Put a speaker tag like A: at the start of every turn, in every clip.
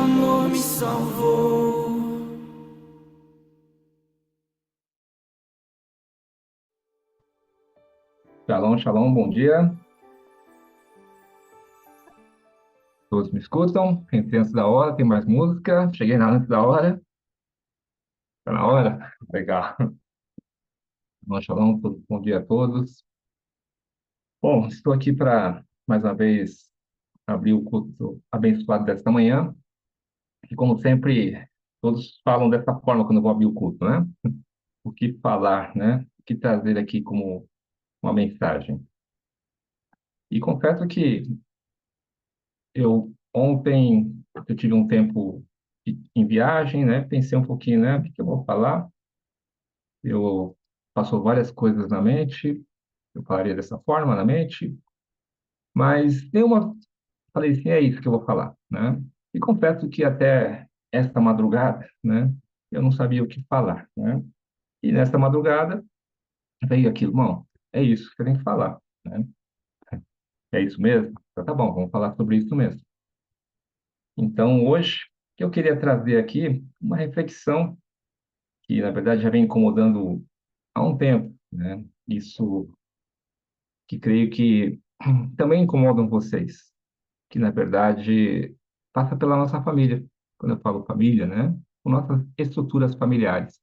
A: amor me salvou.
B: Shalom, shalom, bom dia. Todos me escutam? Entrei antes da hora, tem mais música. Cheguei na antes da hora. Tá na hora? Legal. Shalom, shalom, bom dia a todos. Bom, estou aqui para, mais uma vez, abrir o culto abençoado desta manhã. E, como sempre, todos falam dessa forma quando eu vou abrir o culto, né? O que falar, né? O que trazer aqui como uma mensagem. E confesso que ontem, eu tive um tempo em viagem, né? Pensei um pouquinho, né? O que eu vou falar? Eu passou várias coisas na mente, eu falaria dessa forma na mente, mas nenhuma falei assim, é isso que eu vou falar, né? E confesso que até esta madrugada, né, eu não sabia o que falar, né? E nesta madrugada veio aquilo, bom, é isso que eu tenho que falar, né? É isso mesmo? Então, tá bom, vamos falar sobre isso mesmo. Então, hoje, o que eu queria trazer aqui, uma reflexão que, na verdade, já vem incomodando há um tempo, né? Isso que creio que também incomodam vocês, que na verdade passa pela nossa família. Quando eu falo família, né? Com nossas estruturas familiares.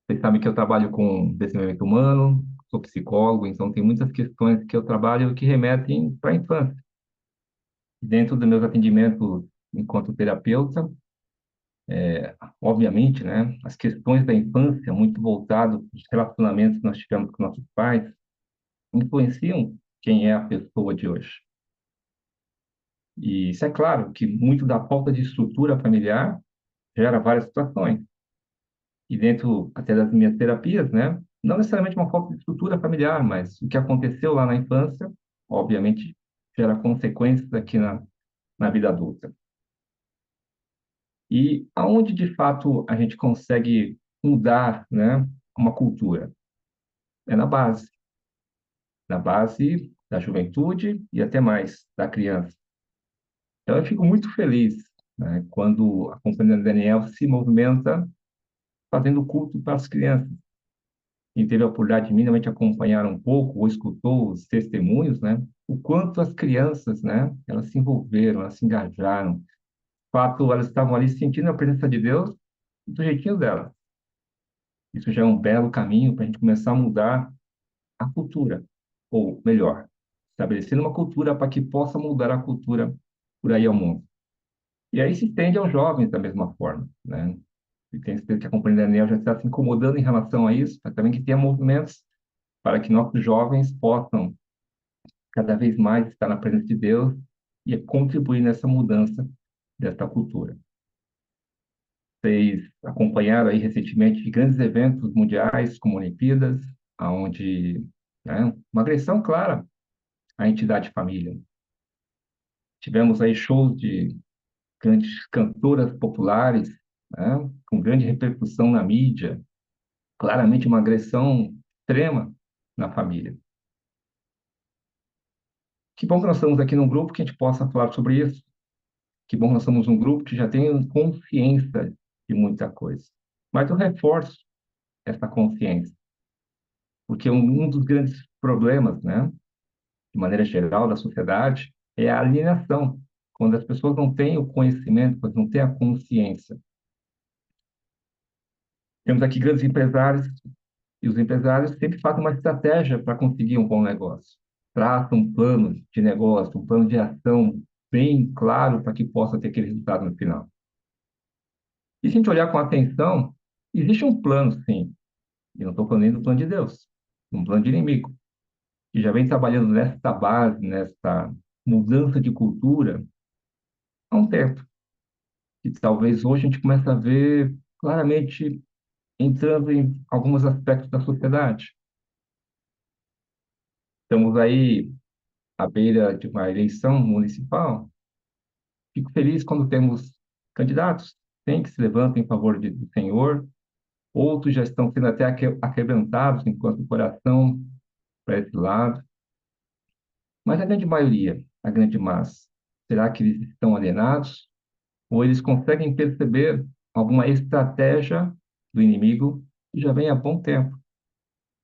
B: Vocês sabem que eu trabalho com desenvolvimento humano, sou psicólogo, então tem muitas questões que eu trabalho que remetem para a infância. Dentro dos meus atendimentos enquanto terapeuta, obviamente, né, as questões da infância, muito voltado para os relacionamentos que nós tivemos com nossos pais, influenciam quem é a pessoa de hoje. E isso é claro que muito da falta de estrutura familiar gera várias situações. E dentro até das minhas terapias, né? Não necessariamente uma falta de estrutura familiar, mas o que aconteceu lá na infância, obviamente, gera consequências aqui na vida adulta. E aonde de fato a gente consegue mudar, né, uma cultura? É na base da juventude e até mais da criança. Então eu fico muito feliz, né, quando a Companhia Daniel se movimenta fazendo culto para as crianças. Quem teve a oportunidade de minimamente acompanhar um pouco ou escutou os testemunhos, né? O quanto as crianças, né? Elas se envolveram, elas se engajaram. De fato, elas estavam ali sentindo a presença de Deus do jeitinho dela. Isso já é um belo caminho para a gente começar a mudar a cultura, ou melhor, estabelecer uma cultura para que possa mudar a cultura por aí ao mundo. E aí se estende aos jovens da mesma forma, né? E tem certeza que a Companhia Daniel já está se incomodando em relação a isso, mas também que tenha movimentos para que nossos jovens possam cada vez mais estar na presença de Deus e contribuir nessa mudança dessa cultura. Vocês acompanharam aí recentemente grandes eventos mundiais, como Olimpíadas, onde, né, uma agressão clara à entidade família. Tivemos aí shows de grandes cantoras populares, né, com grande repercussão na mídia, claramente uma agressão extrema na família. Que bom que nós estamos aqui num grupo que a gente possa falar sobre isso. Que bom que nós somos um grupo que já tem consciência de muita coisa. Mas eu reforço essa consciência, porque um dos grandes problemas, né, de maneira geral, da sociedade, é a alienação. Quando as pessoas não têm o conhecimento, quando não têm a consciência. Temos aqui grandes empresários, e os empresários sempre fazem uma estratégia para conseguir um bom negócio. Traçam um plano de negócio, um plano de ação bem claro para que possa ter aquele resultado no final. E se a gente olhar com atenção, existe um plano, sim. E não estou falando nem do plano de Deus, um plano de inimigo, que já vem trabalhando nesta base, nesta mudança de cultura há um tempo. E talvez hoje a gente comece a ver claramente entrando em alguns aspectos da sociedade. Estamos aí à beira de uma eleição municipal. Fico feliz quando temos candidatos, tem que se levantam em favor do Senhor. Outros já estão sendo até arrebentados enquanto coração para esse lado. Mas a grande maioria, a grande massa, será que eles estão alienados? ou eles conseguem perceber alguma estratégia do inimigo que já vem há bom tempo.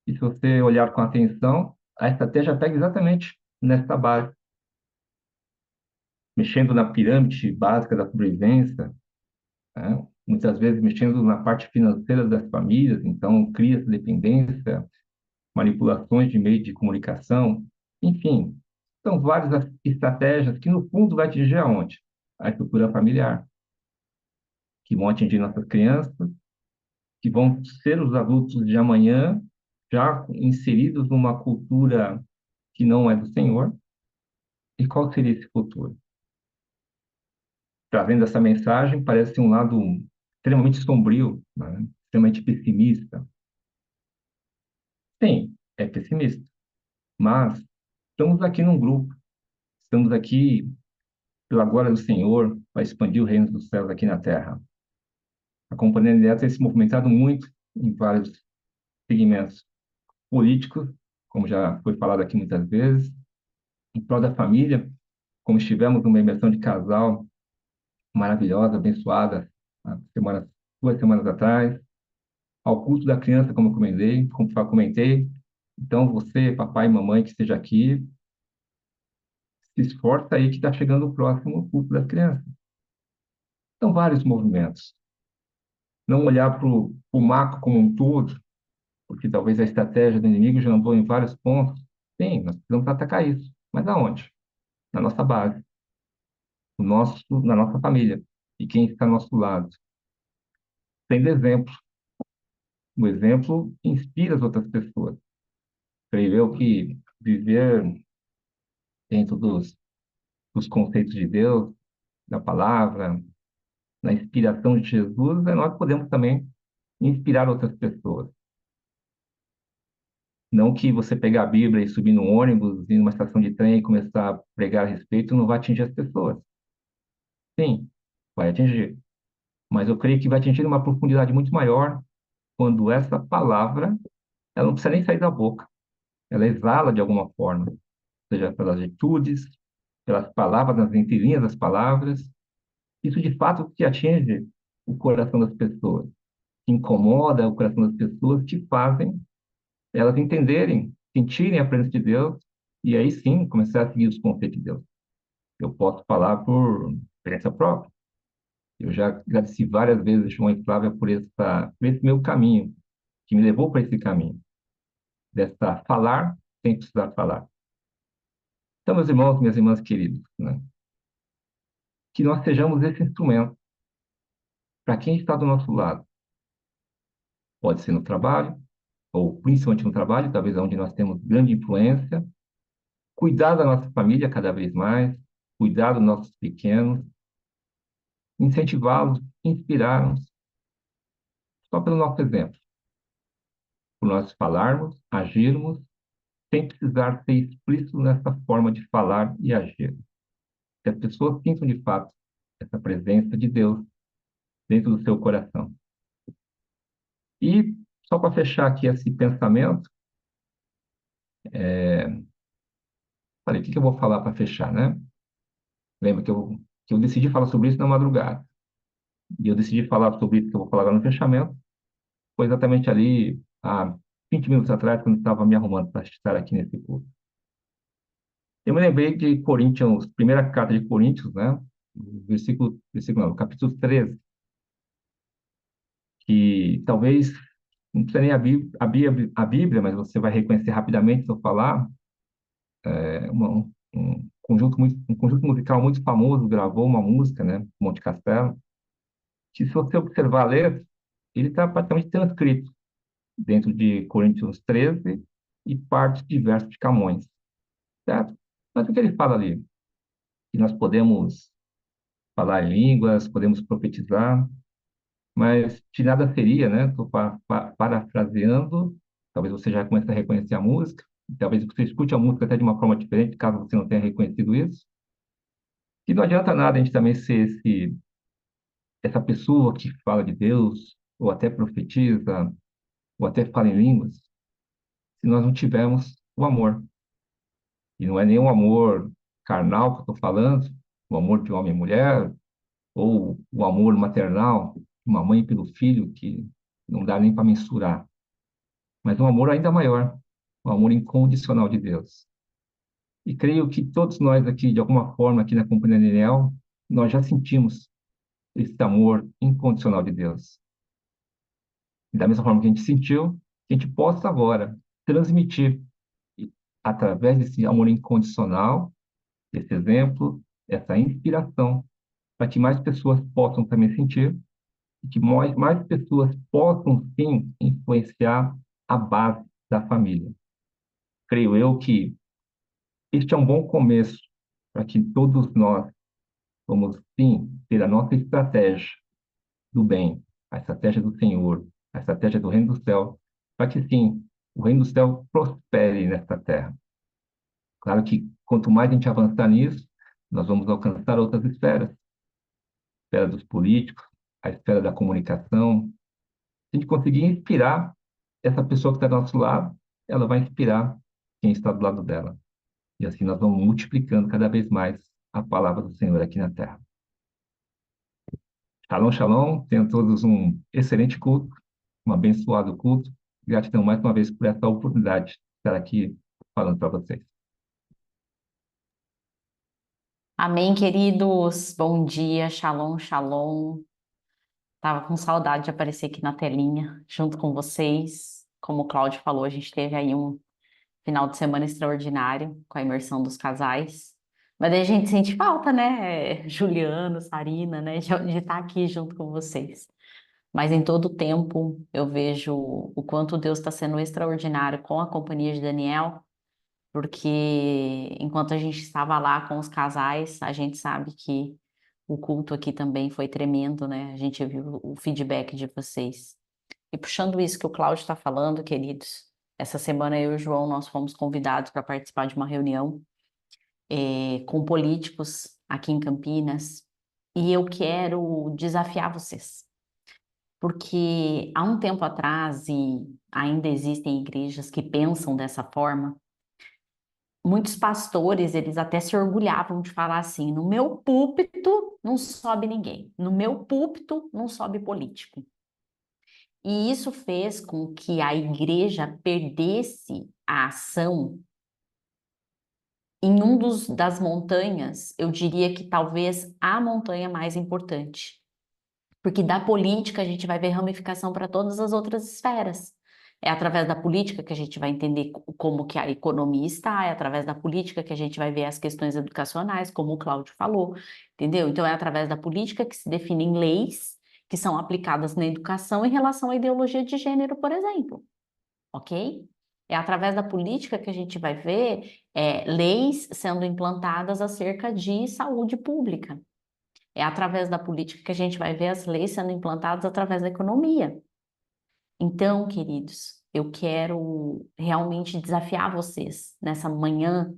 B: E se você olhar com atenção, a estratégia pega exatamente nessa base, mexendo na pirâmide básica da sobrevivência, né? Muitas vezes mexendo na parte financeira das famílias, então cria-se dependência, manipulações de meio de comunicação, enfim, são várias estratégias que no fundo vai atingir aonde? A estrutura familiar, que vão atingir nossas crianças, que vão ser os adultos de amanhã, já inseridos numa cultura que não é do Senhor. E qual seria esse futuro? Trazendo essa mensagem, parece um lado extremamente sombrio, né? Extremamente pessimista. Sim, é pessimista, mas estamos aqui num grupo, estamos aqui pela glória do Senhor para expandir o reino dos céus aqui na terra. A Companhia Unida tem se movimentado muito em vários segmentos políticos, como já foi falado aqui muitas vezes, em prol da família, como estivemos numa imersão de casal maravilhosa, abençoada, há semanas, 2 semanas atrás, ao culto da criança, como comentei. Então, você, papai e mamãe que esteja aqui, se esforça aí que está chegando o próximo culto das crianças. São vários movimentos. Não olhar para o macro como um todo, porque talvez a estratégia do inimigo já andou em vários pontos. Sim, nós precisamos atacar isso. Mas aonde? Na nossa base, na nossa família. E quem está ao nosso lado. Sendo exemplo. O exemplo inspira as outras pessoas. Creio eu que viver dentro dos conceitos de Deus, da palavra, na inspiração de Jesus, nós podemos também inspirar outras pessoas. Não que você pegar a Bíblia e subir num ônibus, ir numa estação de trem e começar a pregar a respeito, não vai atingir as pessoas. Sim, vai atingir. Mas eu creio que vai atingir uma profundidade muito maior quando essa palavra, ela não precisa nem sair da boca. Ela exala de alguma forma, seja pelas atitudes, pelas palavras, nas entrelinhas das palavras. Isso de fato que atinge o coração das pessoas, que incomoda o coração das pessoas, que fazem elas entenderem, sentirem a presença de Deus e aí sim começar a seguir os conceitos de Deus. Eu posso falar por experiência própria. Eu já agradeci várias vezes, João e Flávia, por esse meu caminho, que me levou para esse caminho, dessa falar sem precisar falar. Então, meus irmãos, minhas irmãs queridos, né, que nós sejamos esse instrumento para quem está do nosso lado. Pode ser no trabalho, ou principalmente no trabalho, talvez onde nós temos grande influência, cuidar da nossa família cada vez mais, cuidar dos nossos pequenos, incentivá-los, inspirá-los, só pelo nosso exemplo, por nós falarmos, agirmos, sem precisar ser explícito nessa forma de falar e agir. Que as pessoas sintam de fato essa presença de Deus dentro do seu coração. E, só para fechar aqui esse pensamento, falei, o que eu vou falar para fechar, né? Lembra que eu decidi falar sobre isso na madrugada. E eu decidi falar sobre isso que eu vou falar agora no fechamento. Foi exatamente ali, há 20 minutos atrás, quando eu estava me arrumando para estar aqui nesse curso. Eu me lembrei de Coríntios, primeira carta de Coríntios, né? Versículo não, capítulo 13, que talvez não precisa nem a Bíblia, mas você vai reconhecer rapidamente se eu falar. Um conjunto musical muito famoso gravou uma música, né? Monte Castelo, que se você observar a letra, ele está praticamente transcrito dentro de Coríntios 13 e parte de versos de Camões, certo? Mas o que ele fala ali? Que nós podemos falar em línguas, podemos profetizar, mas de nada seria, né? Estou parafraseando, talvez você já comece a reconhecer a música, talvez você escute a música até de uma forma diferente, caso você não tenha reconhecido isso. E não adianta nada a gente também ser essa pessoa que fala de Deus, ou até profetiza, ou até fala em línguas, se nós não tivermos o amor. E não é nenhum amor carnal que eu estou falando, o amor de homem e mulher, ou o amor maternal, uma mãe pelo filho, que não dá nem para mensurar, mas um amor ainda maior, o amor incondicional de Deus. E creio que todos nós aqui, de alguma forma, aqui na Companhia Daniel, nós já sentimos esse amor incondicional de Deus. E da mesma forma que a gente sentiu, que a gente possa agora transmitir, através desse amor incondicional, esse exemplo, essa inspiração, para que mais pessoas possam também sentir e que mais pessoas possam, sim, influenciar a base da família. Creio eu que este é um bom começo para que todos nós vamos, sim, ter a nossa estratégia do bem, a estratégia do Senhor, a estratégia do Reino do Céu, para que, sim, o Reino do Céu prospere nesta terra. Claro que quanto mais a gente avançar nisso, nós vamos alcançar outras esferas, a esfera dos políticos, a esfera da comunicação. Se a gente conseguir inspirar essa pessoa que está do nosso lado, ela vai inspirar quem está do lado dela. E assim nós vamos multiplicando cada vez mais a palavra do Senhor aqui na terra. Shalom, shalom. Tenham todos um excelente culto, um abençoado culto. Gratidão mais uma vez por essa oportunidade de estar aqui falando para vocês.
C: Amém, queridos. Bom dia, shalom, shalom. Tava com saudade de aparecer aqui na telinha, junto com vocês. Como o Cláudio falou, a gente teve aí um final de semana extraordinário com a imersão dos casais. Mas daí a gente sente falta, né? Juliano, Sarina, né? De estar aqui junto com vocês. Mas em todo o tempo eu vejo o quanto Deus está sendo extraordinário com a companhia de Daniel, porque enquanto a gente estava lá com os casais, a gente sabe que o culto aqui também foi tremendo, né? A gente viu o feedback de vocês. E puxando isso que o Cláudio está falando, queridos, essa semana eu e o João, nós fomos convidados para participar de uma reunião com políticos aqui em Campinas, e eu quero desafiar vocês, porque há um tempo atrás, e ainda existem igrejas que pensam dessa forma, muitos pastores, eles até se orgulhavam de falar assim: no meu púlpito não sobe ninguém, no meu púlpito não sobe político. E isso fez com que a igreja perdesse a ação em das montanhas, eu diria que talvez a montanha mais importante. Porque da política a gente vai ver ramificação para todas as outras esferas. É através da política que a gente vai entender como que a economia está, é através da política que a gente vai ver as questões educacionais, como o Cláudio falou, entendeu? Então é através da política que se definem leis que são aplicadas na educação em relação à ideologia de gênero, por exemplo, ok? É através da política que a gente vai ver leis sendo implantadas acerca de saúde pública. É através da política que a gente vai ver as leis sendo implantadas através da economia. Então, queridos, eu quero realmente desafiar vocês nessa manhã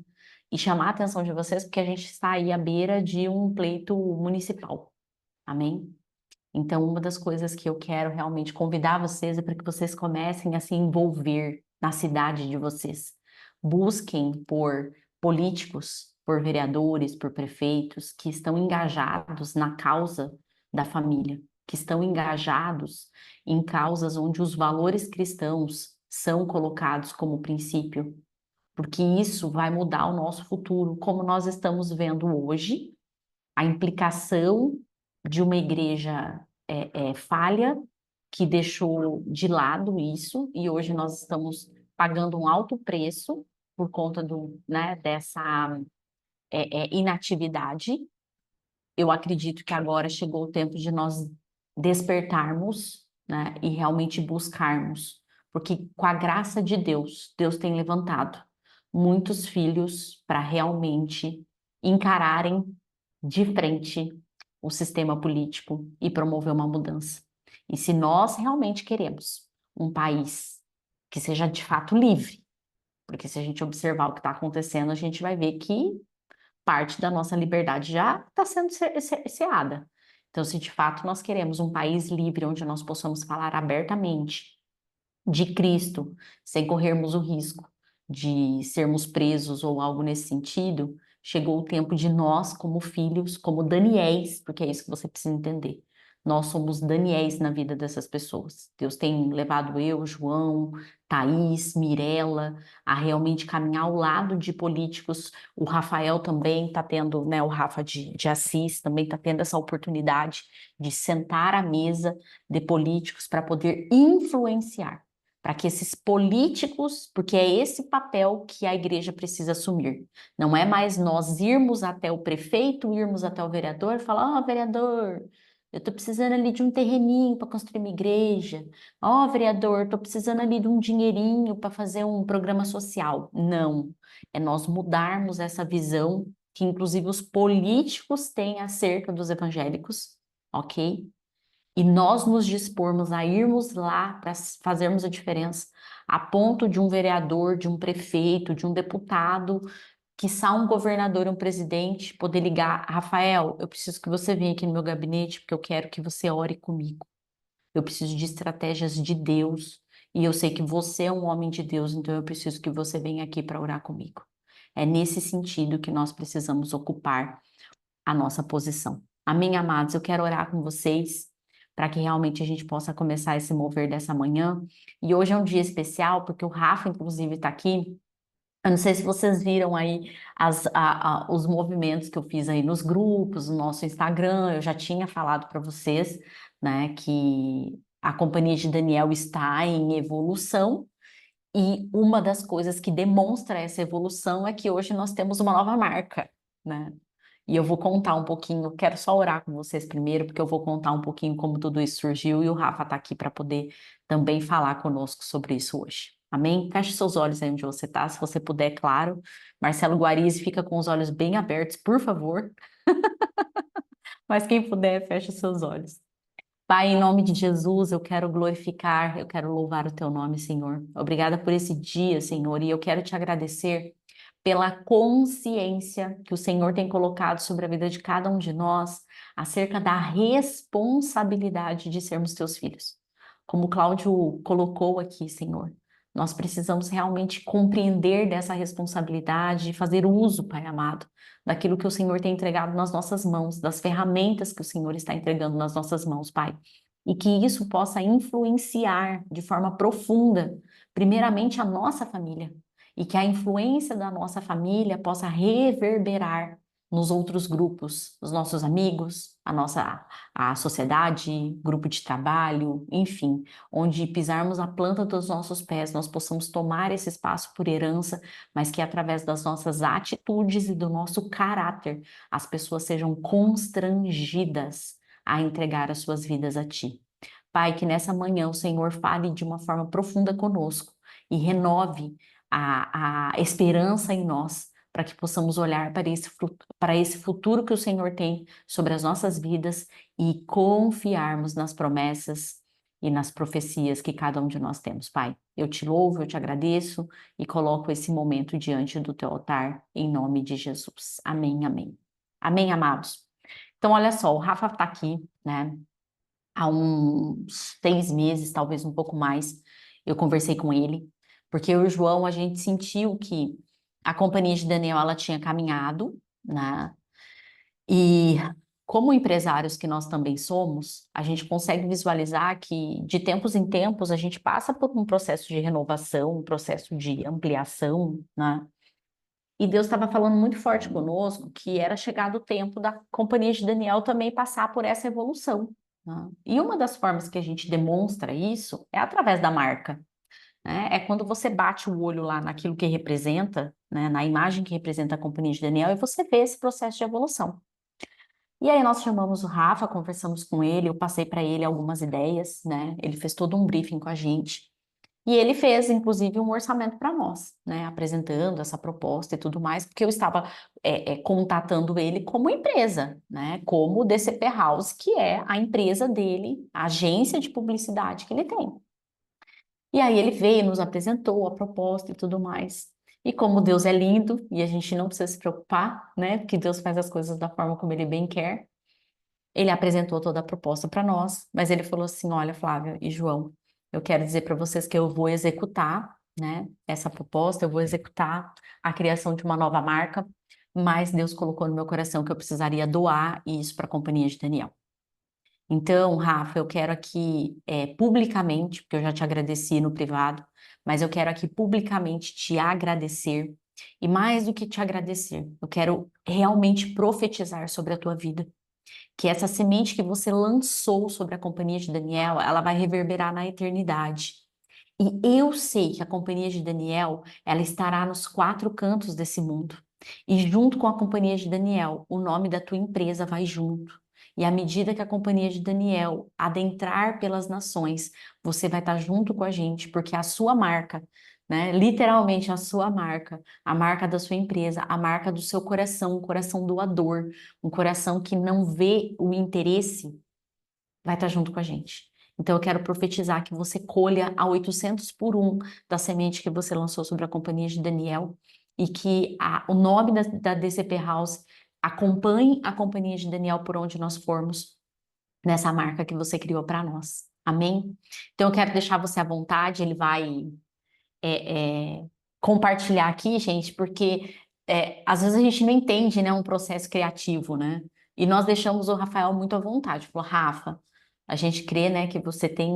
C: e chamar a atenção de vocês, porque a gente está aí à beira de um pleito municipal. Amém? Então, uma das coisas que eu quero realmente convidar vocês é para que vocês comecem a se envolver na cidade de vocês. Busquem por políticos, por vereadores, por prefeitos que estão engajados na causa da família, que estão engajados em causas onde os valores cristãos são colocados como princípio, porque isso vai mudar o nosso futuro, como nós estamos vendo hoje, a implicação de uma igreja falha, que deixou de lado isso, e hoje nós estamos pagando um alto preço por conta dessa inatividade. Eu acredito que agora chegou o tempo de nós despertarmos, né, e realmente buscarmos, porque com a graça de Deus, Deus tem levantado muitos filhos para realmente encararem de frente o sistema político e promover uma mudança. E se nós realmente queremos um país que seja de fato livre, porque se a gente observar o que está acontecendo, a gente vai ver que parte da nossa liberdade já está sendo ceada. Então, se de fato nós queremos um país livre onde nós possamos falar abertamente de Cristo, sem corrermos o risco de sermos presos ou algo nesse sentido, Chegou o tempo de nós, como filhos, como Daniéis, porque é isso que você precisa entender. Nós somos Daniéis na vida dessas pessoas. Deus tem levado eu, João, Thaís, Mirella, a realmente caminhar ao lado de políticos. O Rafael também está tendo, né, o Rafa de Assis também está tendo essa oportunidade de sentar à mesa de políticos para poder influenciar, para que esses políticos, porque é esse papel que a igreja precisa assumir. Não é mais nós irmos até o prefeito, irmos até o vereador e falar: ó, vereador, eu estou precisando ali de um terreninho para construir uma igreja. Ó, vereador, estou precisando ali de um dinheirinho para fazer um programa social. Não, é nós mudarmos essa visão que inclusive os políticos têm acerca dos evangélicos, ok? E nós nos dispormos a irmos lá para fazermos a diferença, a ponto de um vereador, de um prefeito, de um deputado, quiçá um governador, um presidente, poder ligar: Rafael, eu preciso que você venha aqui no meu gabinete, porque eu quero que você ore comigo. Eu preciso de estratégias de Deus, e eu sei que você é um homem de Deus, então eu preciso que você venha aqui para orar comigo. É nesse sentido que nós precisamos ocupar a nossa posição. Amém, amados? Eu quero orar com vocês para que realmente a gente possa começar a se mover dessa manhã. E hoje é um dia especial, porque o Rafa, inclusive, está aqui. Eu não sei se vocês viram aí os movimentos que eu fiz aí nos grupos, no nosso Instagram. Eu já tinha falado para vocês, né, que a companhia de Daniel está em evolução. E uma das coisas que demonstra essa evolução é que hoje nós temos uma nova marca, né? E eu vou contar um pouquinho, quero só orar com vocês primeiro, porque eu vou contar um pouquinho como tudo isso surgiu e o Rafa está aqui para poder também falar conosco sobre isso hoje. Amém? Feche seus olhos aí onde você está, se você puder, claro. Marcelo Guarizi, fica com os olhos bem abertos, por favor. Mas quem puder, feche seus olhos. Pai, em nome de Jesus, eu quero glorificar, eu quero louvar o teu nome, Senhor. Obrigada por esse dia, Senhor, e eu quero te agradecer pela consciência que o Senhor tem colocado sobre a vida de cada um de nós acerca da responsabilidade de sermos teus filhos. Como o Cláudio colocou aqui, Senhor, nós precisamos realmente compreender dessa responsabilidade e fazer uso, Pai amado, daquilo que o Senhor tem entregado nas nossas mãos, das ferramentas que o Senhor está entregando nas nossas mãos, Pai. E que isso possa influenciar de forma profunda, primeiramente, a nossa família, e que a influência da nossa família possa reverberar nos outros grupos, os nossos amigos, a sociedade, grupo de trabalho, enfim, onde pisarmos a planta dos nossos pés, nós possamos tomar esse espaço por herança, mas que através das nossas atitudes e do nosso caráter, as pessoas sejam constrangidas a entregar as suas vidas a Ti. Pai, que nessa manhã o Senhor fale de uma forma profunda conosco e renove a esperança em nós, para que possamos olhar para esse futuro que o Senhor tem sobre as nossas vidas e confiarmos nas promessas e nas profecias que cada um de nós temos, Pai. Eu te louvo, eu te agradeço e coloco esse momento diante do teu altar, em nome de Jesus. Amém, amém. Amém, amados. Então, olha só, o Rafa está aqui, né? Há uns 6 meses, talvez um pouco mais, eu conversei com ele, porque eu e o João, a gente sentiu que a companhia de Daniel, ela tinha caminhado, né? E como empresários que nós também somos, a gente consegue visualizar que de tempos em tempos a gente passa por um processo de renovação, um processo de ampliação, né? E Deus estava falando muito forte conosco que era chegado o tempo da companhia de Daniel também passar por essa evolução, né? E uma das formas que a gente demonstra isso é através da marca, né? É quando você bate o olho lá naquilo que representa, né, na imagem que representa a companhia de Daniel, e você vê esse processo de evolução. E aí nós chamamos o Rafa, conversamos com ele, eu passei para ele algumas ideias, né? Ele fez todo um briefing com a gente. E ele fez, inclusive, um orçamento para nós, né? Apresentando essa proposta e tudo mais, porque eu estava contatando ele como empresa, né? Como o DCP House, que é a empresa dele, a agência de publicidade que ele tem. E aí ele veio, nos apresentou a proposta e tudo mais. E como Deus é lindo e a gente não precisa se preocupar, né? Porque Deus faz as coisas da forma como ele bem quer. Ele apresentou toda a proposta para nós, mas ele falou assim: olha, Flávia e João, eu quero dizer para vocês que eu vou executar, né, essa proposta, eu vou executar a criação de uma nova marca, mas Deus colocou no meu coração que eu precisaria doar isso para a Companhia de Daniel. Então, Rafa, eu quero aqui publicamente, porque eu já te agradeci no privado, mas eu quero aqui publicamente te agradecer. E mais do que te agradecer, eu quero realmente profetizar sobre a tua vida. Que essa semente que você lançou sobre a Companhia de Daniel, ela vai reverberar na eternidade. E eu sei que a Companhia de Daniel, ela estará nos quatro cantos desse mundo. E junto com a Companhia de Daniel, o nome da tua empresa vai junto. E à medida que a Companhia de Daniel adentrar pelas nações, você vai estar junto com a gente, porque a sua marca, né, literalmente a marca da sua empresa, a marca do seu coração, um coração doador, um coração que não vê o interesse, vai estar junto com a gente. Então, eu quero profetizar que você colha a 800 por 1 da semente que você lançou sobre a Companhia de Daniel e que o nome da DCP House acompanhe a Companhia de Daniel por onde nós formos nessa marca que você criou para nós. Amém? Então, eu quero deixar você à vontade, ele vai compartilhar aqui, gente, porque às vezes a gente não entende, né, um processo criativo, né? E nós deixamos o Rafael muito à vontade. Falou, Rafa, a gente crê, né, que você tem,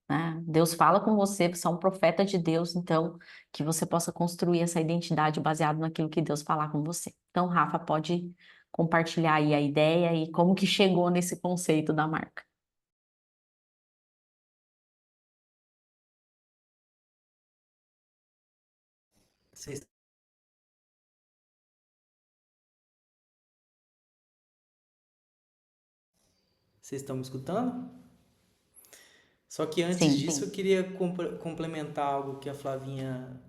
C: né, Deus fala com você, você é um profeta de Deus, então que você possa construir essa identidade baseada naquilo que Deus falar com você. Então, Rafa, pode compartilhar aí a ideia e como que chegou nesse conceito da marca.
D: Vocês vocês estão me escutando? Só que antes
C: Sim,
D: disso, eu queria complementar algo que a Flavinha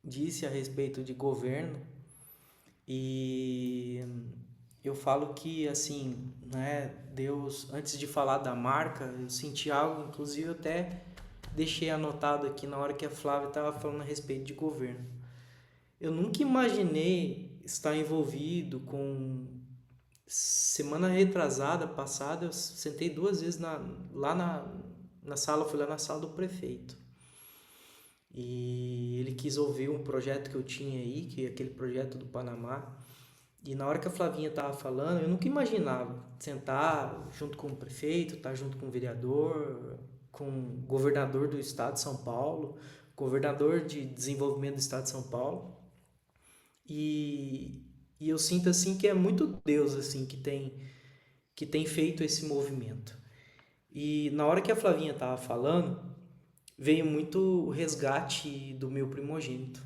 D: disse a respeito de governo. E eu falo que, assim, né, Deus, antes de falar da marca, eu senti algo, inclusive eu até deixei anotado aqui na hora que a Flávia estava falando a respeito de governo. Eu nunca imaginei estar envolvido com. Semana retrasada, passada, eu sentei 2 vezes lá na sala, fui lá na sala do prefeito. E ele quis ouvir um projeto que eu tinha aí, que é aquele projeto do Panamá. E na hora que a Flavinha estava falando, eu nunca imaginava sentar junto com o prefeito, estar junto com o vereador, com o governador do estado de São Paulo, governador de desenvolvimento do estado de São Paulo. E, e eu sinto assim que é muito Deus assim que tem feito esse movimento. E na hora que a Flavinha estava falando, veio muito o resgate do meu primogênito.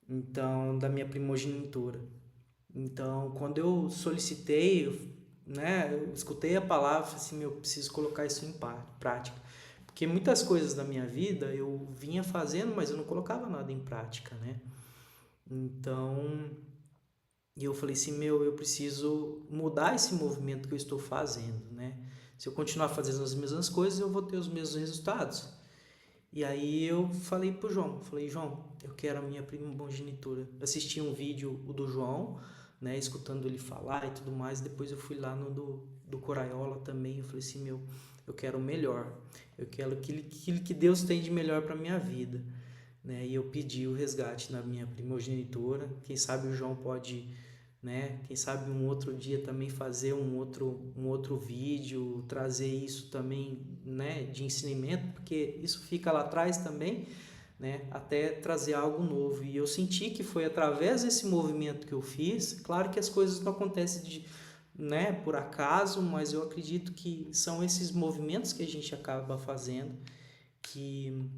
D: Então, da minha primogenitura. Então, quando eu solicitei, eu escutei a palavra, falei assim, eu preciso colocar isso em prática. Porque muitas coisas da minha vida eu vinha fazendo, mas eu não colocava nada em prática, né? Então, eu falei assim, eu preciso mudar esse movimento que eu estou fazendo, né? Se eu continuar fazendo as mesmas coisas, eu vou ter os mesmos resultados. E aí eu falei pro João, João, eu quero a minha primogenitura. Assisti um vídeo do João, né, escutando ele falar e tudo mais, depois eu fui lá no do Coraiola também, eu falei assim, eu quero o melhor. Eu quero aquilo que Deus tem de melhor para minha vida, né? E eu pedi o resgate na minha primogenitura. Quem sabe o João pode, né? Quem sabe um outro dia também fazer um outro vídeo, trazer isso também, né, de ensinamento, porque isso fica lá atrás também, né, até trazer algo novo. E eu senti que foi através desse movimento que eu fiz, claro que as coisas não acontecem né, por acaso, mas eu acredito que são esses movimentos que a gente acaba fazendo que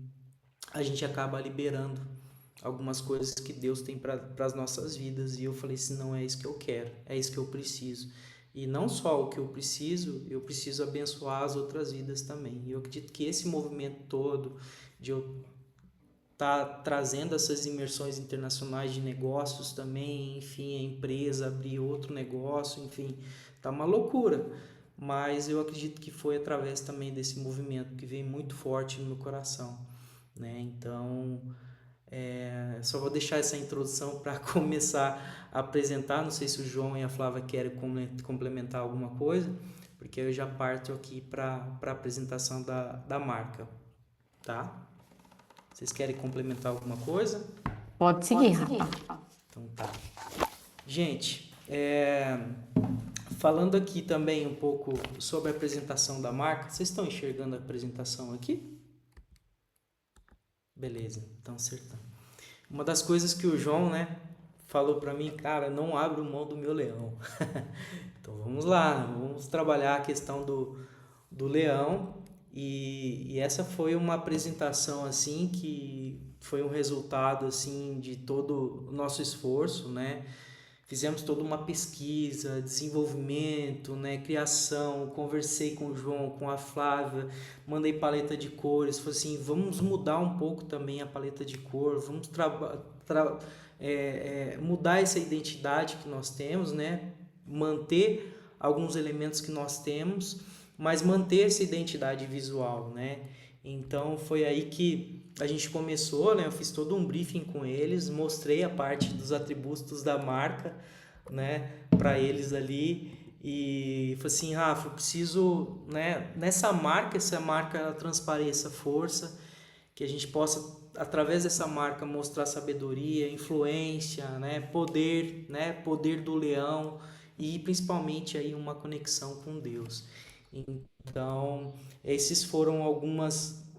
D: a gente acaba liberando algumas coisas que Deus tem para as nossas vidas. E eu falei assim, não é isso que eu quero, é isso que eu preciso. E não só o que eu preciso abençoar as outras vidas também. E eu acredito que esse movimento todo de eu estar trazendo essas imersões internacionais de negócios também, enfim, a empresa abrir outro negócio, enfim, tá uma loucura. Mas eu acredito que foi através também desse movimento que veio muito forte no meu coração, né? Então, só vou deixar essa introdução para começar a apresentar. Não sei se o João e a Flávia querem complementar alguma coisa, porque eu já parto aqui para a apresentação da marca, tá? Vocês querem complementar alguma coisa?
C: Pode seguir, Rafa.
D: Então tá. Gente, falando aqui também um pouco sobre a apresentação da marca, vocês estão enxergando a apresentação aqui? Beleza, então acertando. Uma das coisas que o João, né, falou para mim, cara, não abro mão do meu leão. Então vamos lá, vamos trabalhar a questão do leão. E essa foi uma apresentação assim que foi um resultado assim de todo o nosso esforço, né? Fizemos toda uma pesquisa, desenvolvimento, né, criação, conversei com o João, com a Flávia, mandei paleta de cores, falei assim, vamos mudar um pouco também a paleta de cor, vamos mudar essa identidade que nós temos, né, manter alguns elementos que nós temos, mas manter essa identidade visual, né? Então foi aí que a gente começou, né? Eu fiz todo um briefing com eles, mostrei a parte dos atributos da marca, né, para eles ali e falei assim, Rafa, eu preciso, né, nessa marca, essa marca ela transpareça força, que a gente possa através dessa marca mostrar sabedoria, influência, né, poder do leão e principalmente aí uma conexão com Deus. Então, esses foram alguns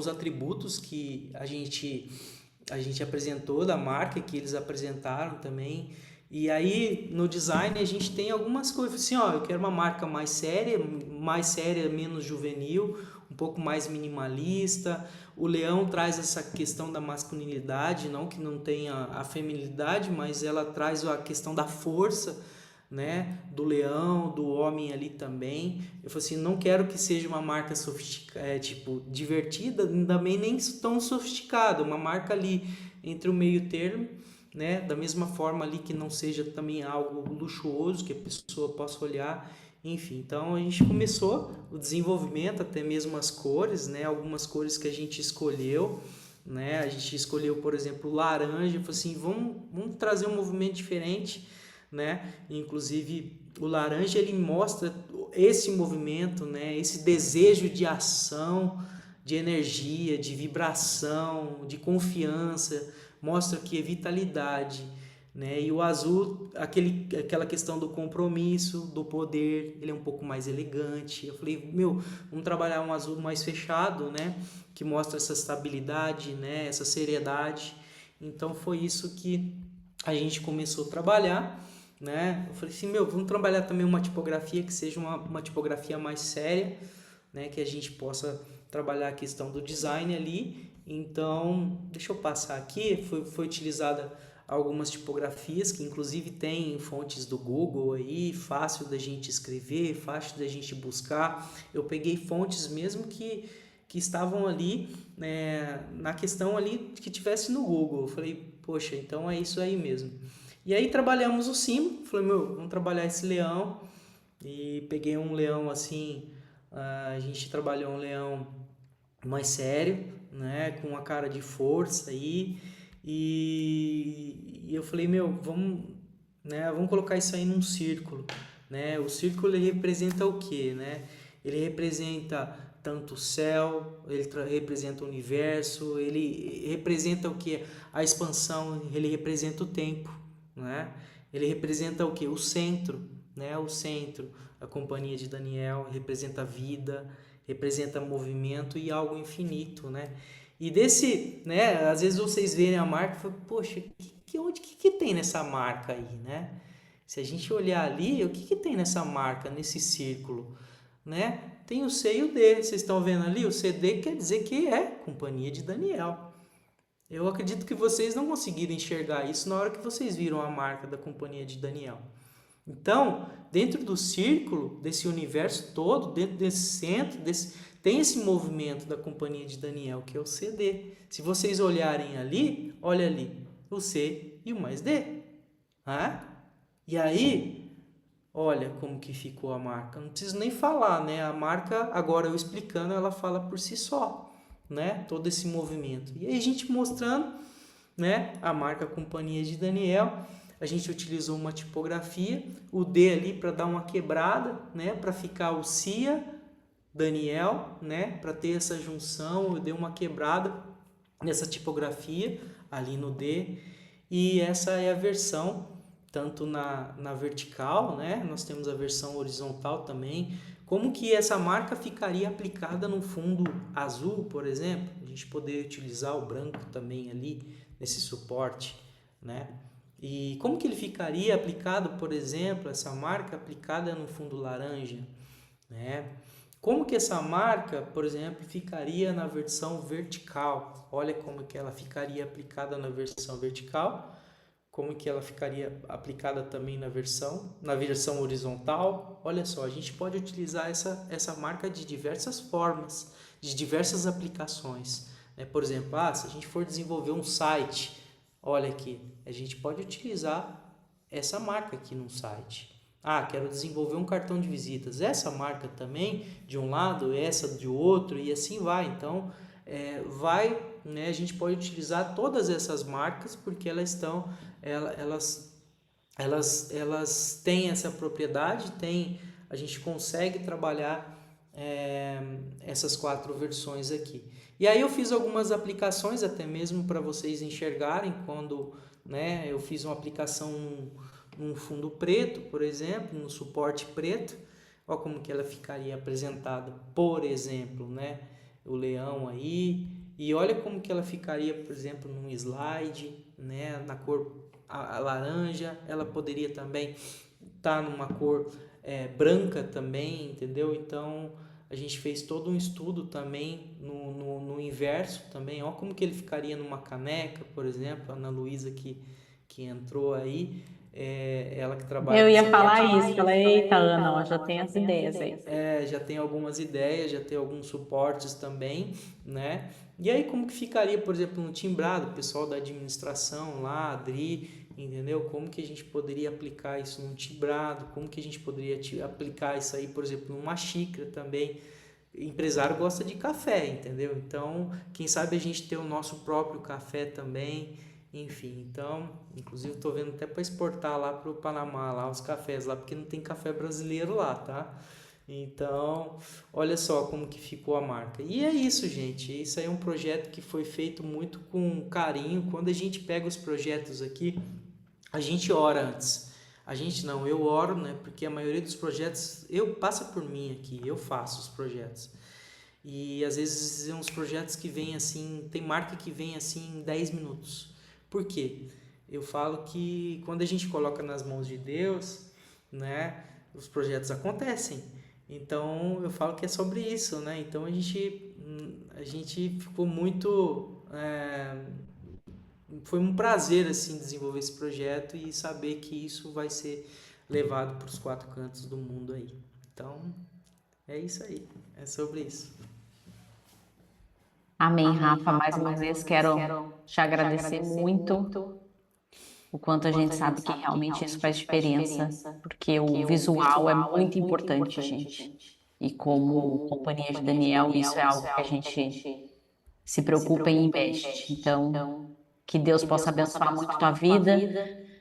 D: atributos que a gente apresentou da marca, que eles apresentaram também. E aí, no design, a gente tem algumas coisas assim, ó, eu quero uma marca mais séria, menos juvenil, um pouco mais minimalista. O leão traz essa questão da masculinidade, não que não tenha a feminilidade, mas ela traz a questão da força, né, do leão, do homem ali também. Eu falei assim, não quero que seja uma marca sofisticada, tipo, divertida, também nem tão sofisticada, uma marca ali entre o meio termo, né, da mesma forma ali que não seja também algo luxuoso, que a pessoa possa olhar, enfim. Então a gente começou o desenvolvimento, até mesmo as cores, né, algumas cores que a gente escolheu, né, a gente escolheu, por exemplo, laranja. Eu falei assim, vamos trazer um movimento diferente, né? Inclusive o laranja ele mostra esse movimento, né? Esse desejo de ação, de energia, de vibração, de confiança, mostra que é vitalidade, né? E o azul, aquela questão do compromisso, do poder, ele é um pouco mais elegante. Eu falei, vamos trabalhar um azul mais fechado, né? Que mostra essa estabilidade, né? Essa seriedade. Então foi isso que a gente começou a trabalhar, né? Eu falei assim, vamos trabalhar também uma tipografia que seja uma tipografia mais séria, né? Que a gente possa trabalhar a questão do design ali. Então, deixa eu passar aqui, foi utilizada algumas tipografias que inclusive tem fontes do Google aí, fácil da gente escrever, fácil da gente buscar. Eu peguei fontes mesmo que estavam ali, né, na questão ali que tivesse no Google. Eu falei, poxa, então é isso aí mesmo. E aí trabalhamos o símbolo, falei, vamos trabalhar esse leão. E peguei um leão assim, a gente trabalhou um leão mais sério, né, com uma cara de força aí. E eu falei, vamos colocar isso aí num círculo, né? O círculo ele representa o quê, né? Ele representa tanto o céu, ele representa o universo, ele representa o que? A expansão, ele representa o tempo, né? Ele representa o que? O centro, né? O centro, a companhia de Daniel, representa a vida, representa movimento e algo infinito, né? E desse, né? Às vezes vocês verem a marca e falam, poxa, que tem nessa marca aí, né? Se a gente olhar ali, o que tem nessa marca, nesse círculo, né? Tem o C e o D, vocês estão vendo ali? O CD quer dizer que é Companhia de Daniel. Eu acredito que vocês não conseguiram enxergar isso na hora que vocês viram a marca da Companhia de Daniel. Então, dentro do círculo, desse universo todo, dentro desse centro, tem esse movimento da Companhia de Daniel, que é o CD. Se vocês olharem ali, olha ali, o C e o mais D. E aí, olha como que ficou a marca. Não preciso nem falar, né? A marca, agora eu explicando, ela fala por si só, né? Todo esse movimento. E aí a gente mostrando, né? A marca Companhia de Daniel. A gente utilizou uma tipografia, o D ali para dar uma quebrada, né? Para ficar o CIA, Daniel, né? Para ter essa junção, eu dei uma quebrada nessa tipografia ali no D. E essa é a versão, tanto na vertical, né? Nós temos a versão horizontal também. Como que essa marca ficaria aplicada no fundo azul, por exemplo? A gente poderia utilizar o branco também ali nesse suporte, né? E como que ele ficaria aplicado, por exemplo, essa marca aplicada no fundo laranja, né? Como que essa marca, por exemplo, ficaria na versão vertical? Olha como que ela ficaria aplicada na versão vertical, como que ela ficaria aplicada também na versão horizontal. Olha só, a gente pode utilizar essa marca de diversas formas, de diversas aplicações, né? Por exemplo, se a gente for desenvolver um site, olha aqui, a gente pode utilizar essa marca aqui no site. Quero desenvolver um cartão de visitas. Essa marca também, de um lado, essa de outro, e assim vai. Então, né, a gente pode utilizar todas essas marcas porque elas têm essa propriedade, a gente consegue trabalhar essas 4 versões aqui. E aí eu fiz algumas aplicações até mesmo para vocês enxergarem quando, né, eu fiz uma aplicação num fundo preto, por exemplo, no suporte preto. Olha como que ela ficaria apresentada, por exemplo, né, o leão aí. E olha como que ela ficaria, por exemplo, num slide, né, na cor a laranja. Ela poderia também estar numa cor branca também, entendeu? Então a gente fez todo um estudo também no inverso também. Olha como que ele ficaria numa caneca, por exemplo. A Ana Luísa que entrou aí, ela que trabalha
C: Eu
D: com
C: ia
D: essa
C: falar
D: parte.
C: isso, falei, eita, Ana, ó, já tem as ideias aí.
D: Já tem algumas ideias, já tem alguns suportes também, né? E aí como que ficaria, por exemplo, no timbrado, o pessoal da administração lá, Adri, entendeu? Como que a gente poderia aplicar isso num timbrado? Como que a gente poderia aplicar isso aí, por exemplo, numa xícara também? Empresário gosta de café, entendeu? Então, quem sabe a gente ter o nosso próprio café também, enfim. Então, inclusive estou vendo até para exportar lá para o Panamá, lá os cafés lá, porque não tem café brasileiro lá, tá? Então, olha só como que ficou a marca. E é isso, gente. Isso aí é um projeto que foi feito muito com carinho. Quando a gente pega os projetos aqui, a gente ora antes. A gente não, eu oro, né? Porque a maioria dos projetos, passa por mim aqui, eu faço os projetos. E às vezes são uns projetos que vêm assim, tem marca que vem assim em 10 minutos. Por quê? Eu falo que quando a gente coloca nas mãos de Deus, né, os projetos acontecem. Então eu falo que é sobre isso, né? Então a gente ficou muito foi um prazer assim desenvolver esse projeto e saber que isso vai ser levado para os 4 cantos do mundo aí. Então é isso aí, é sobre isso.
C: Amém, Rafa. Mais uma vez quero te agradecer muito o quanto a gente sabe que realmente isso faz diferença, porque o visual é muito importante, gente. E como Companhia de Daniel, isso é algo que a gente se preocupa e investe. Então, que Deus possa abençoar muito tua vida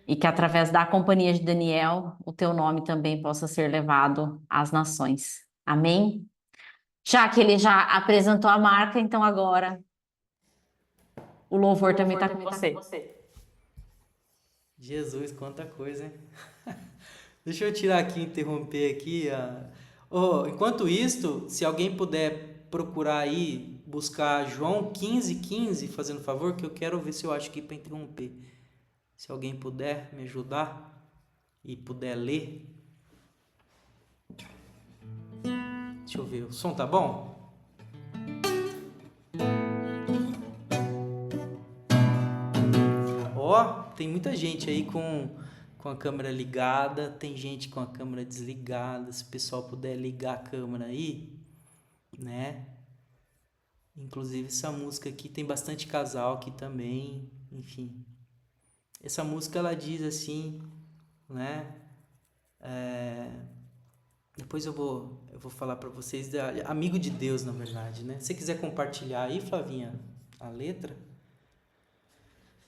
C: e que através da Companhia de Daniel, o teu nome também possa ser levado às nações. Amém? Já que ele já apresentou a marca, então agora o louvor também está com você.
D: Jesus, quanta coisa, hein? Deixa eu tirar aqui, interromper aqui. Enquanto isto, se alguém puder procurar aí, buscar João 15:15, fazendo favor, que eu quero ver se eu acho aqui para interromper. Se alguém puder me ajudar e puder ler. Deixa eu ver, o som tá bom? Tem muita gente aí com a câmera ligada, tem gente com a câmera desligada. Se o pessoal puder ligar a câmera aí, né? Inclusive essa música aqui tem bastante casal aqui também, enfim. Essa música ela diz assim, né? Depois eu vou falar para vocês, amigo de Deus, na verdade, né? Se você quiser compartilhar aí, Flavinha, a letra.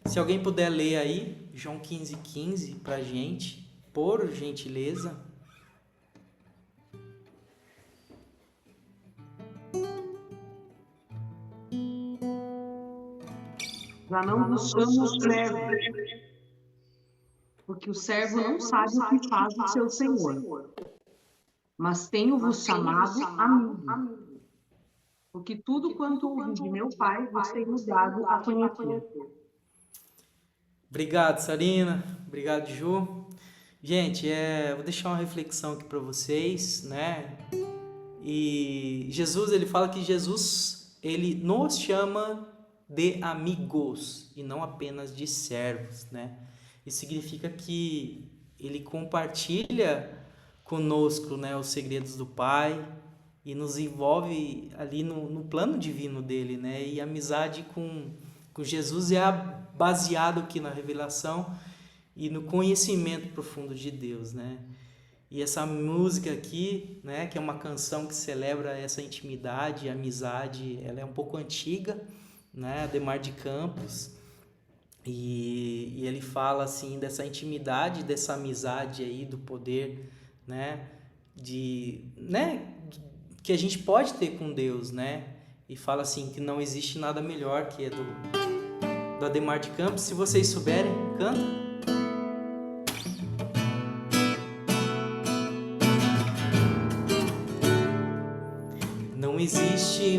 D: Se alguém puder ler aí, João 15:15 pra gente, por gentileza.
A: Já não vos chamo escravo,
E: porque o servo não sabe o que faz o seu senhor. Mas tenho-vos chamado amigo, porque tudo quanto ouvi de meu Pai vos tenho dado a conhecer.
D: Obrigado, Sarina. Obrigado, Ju. Gente, vou deixar uma reflexão aqui para vocês, né? E Jesus, ele fala que Jesus, ele nos chama de amigos e não apenas de servos, né? Isso significa que ele compartilha conosco, né, os segredos do Pai e nos envolve ali no plano divino dele, né? E a amizade com Jesus é baseado aqui na revelação e no conhecimento profundo de Deus, né? E essa música aqui, né, que é uma canção que celebra essa intimidade, amizade, ela é um pouco antiga, né? Ademar de Campos. E ele fala assim dessa intimidade, dessa amizade aí, do poder, né, que a gente pode ter com Deus, né? E fala assim que não existe nada melhor, que é do Ademar de Campos. Se vocês souberem, canta. Não existe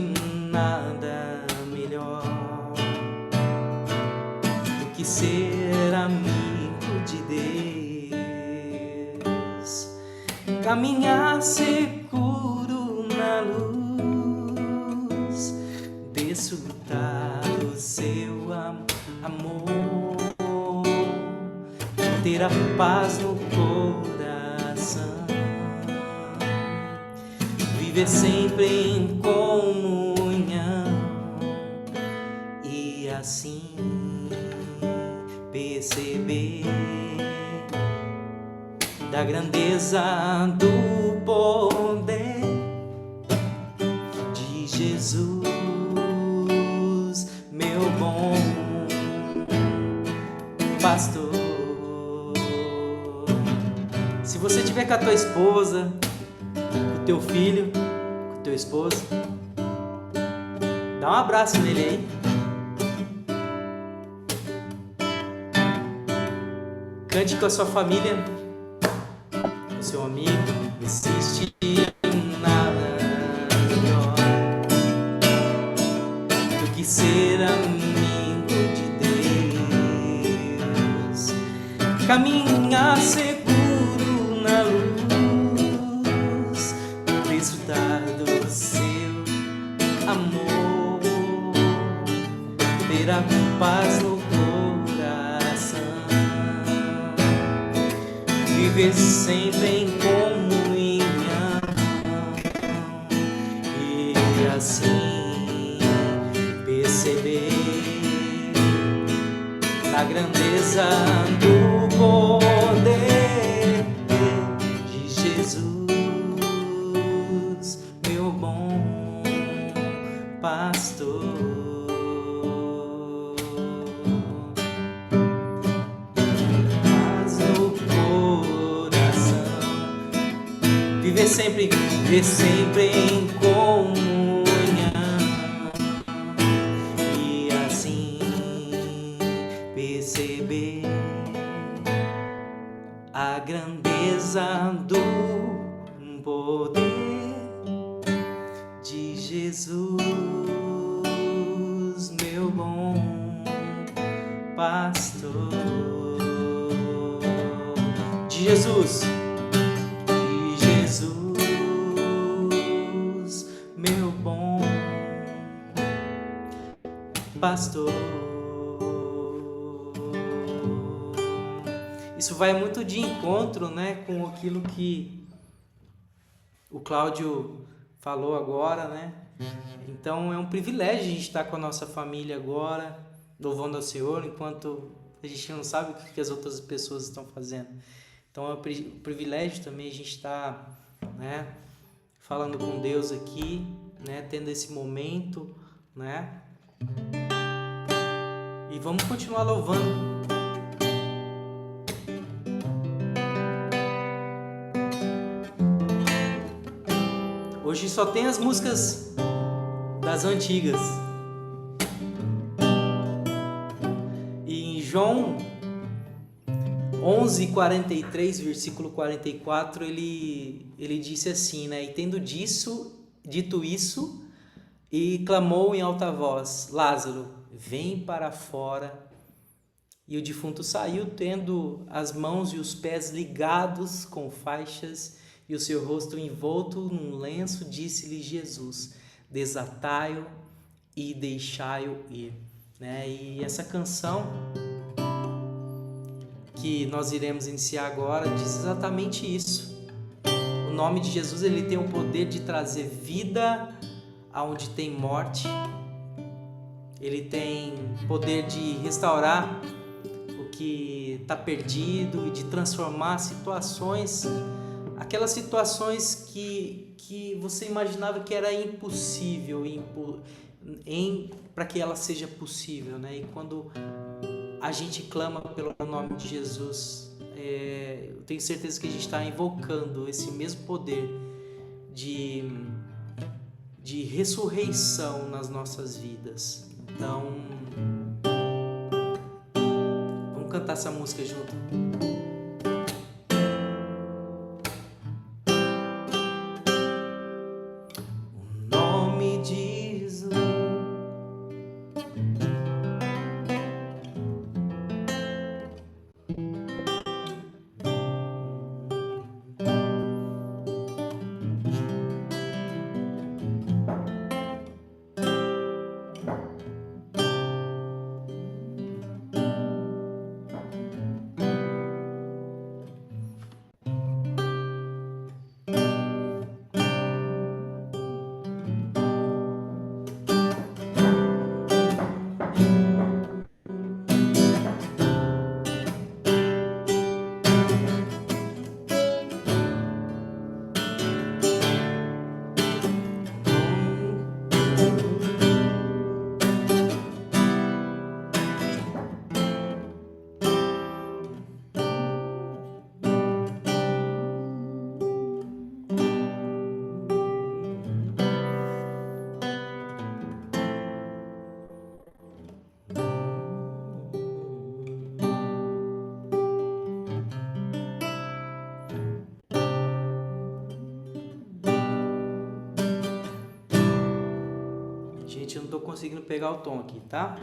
D: nada melhor do que ser amigo de Deus, caminhar seguro na luz, desfrutar do seu amor, ter a paz no coração, viver sempre em comunhão e assim perceber da grandeza do poder de Jesus, meu bom pastor. Se você tiver com a tua esposa, com o teu filho, com o teu esposo, dá um abraço nele aí. Cante com a sua família, com o seu amigo. Existe nada melhor do que ser amigo de Deus, caminhar seguro na luz, desfrutar do seu amor, ter a paz no viver sempre em comunhão e assim perceber a grandeza do poder de Jesus, meu bom pastor. Viver sempre em comunhão e assim perceber a grandeza do poder de Jesus, meu bom pastor. De Jesus, meu bom pastor. Isso vai muito de encontro, né, com aquilo que o Cláudio falou agora, né? Então é um privilégio a gente estar com a nossa família agora, louvando ao Senhor, enquanto a gente não sabe o que as outras pessoas estão fazendo. Então é um privilégio também a gente estar, né, falando com Deus aqui, né, tendo esse momento, né? E vamos continuar louvando. Hoje só tem as músicas das antigas. E em João 11:43, versículo 44, ele disse assim, né? E tendo dito isso, e clamou em alta voz: Lázaro, vem para fora. E o defunto saiu, tendo as mãos e os pés ligados com faixas e o seu rosto envolto num lenço. Disse-lhe Jesus: desatai-o e deixai-o ir. Né? E essa canção que nós iremos iniciar agora diz exatamente isso. O nome de Jesus, ele tem o poder de trazer vida aonde tem morte. Ele tem poder de restaurar o que está perdido e de transformar situações, aquelas situações que você imaginava que era impossível para que ela seja possível, né? E quando a gente clama pelo nome de Jesus, eu tenho certeza que a gente está invocando esse mesmo poder de ressurreição nas nossas vidas. Então, vamos cantar essa música junto. O nome de Jesus Gente, eu não tô conseguindo pegar o tom aqui, tá?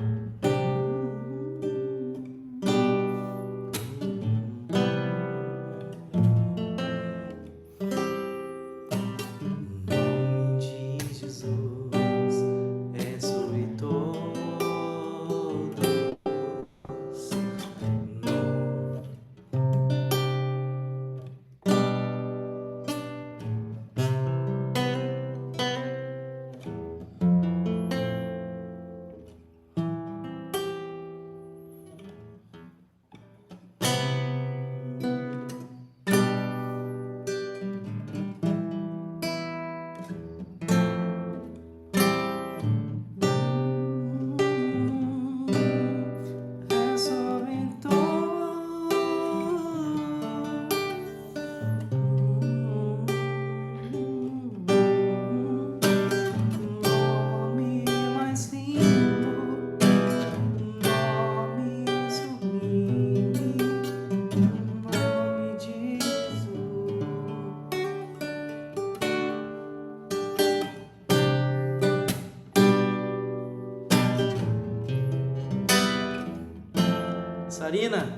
D: Sarina,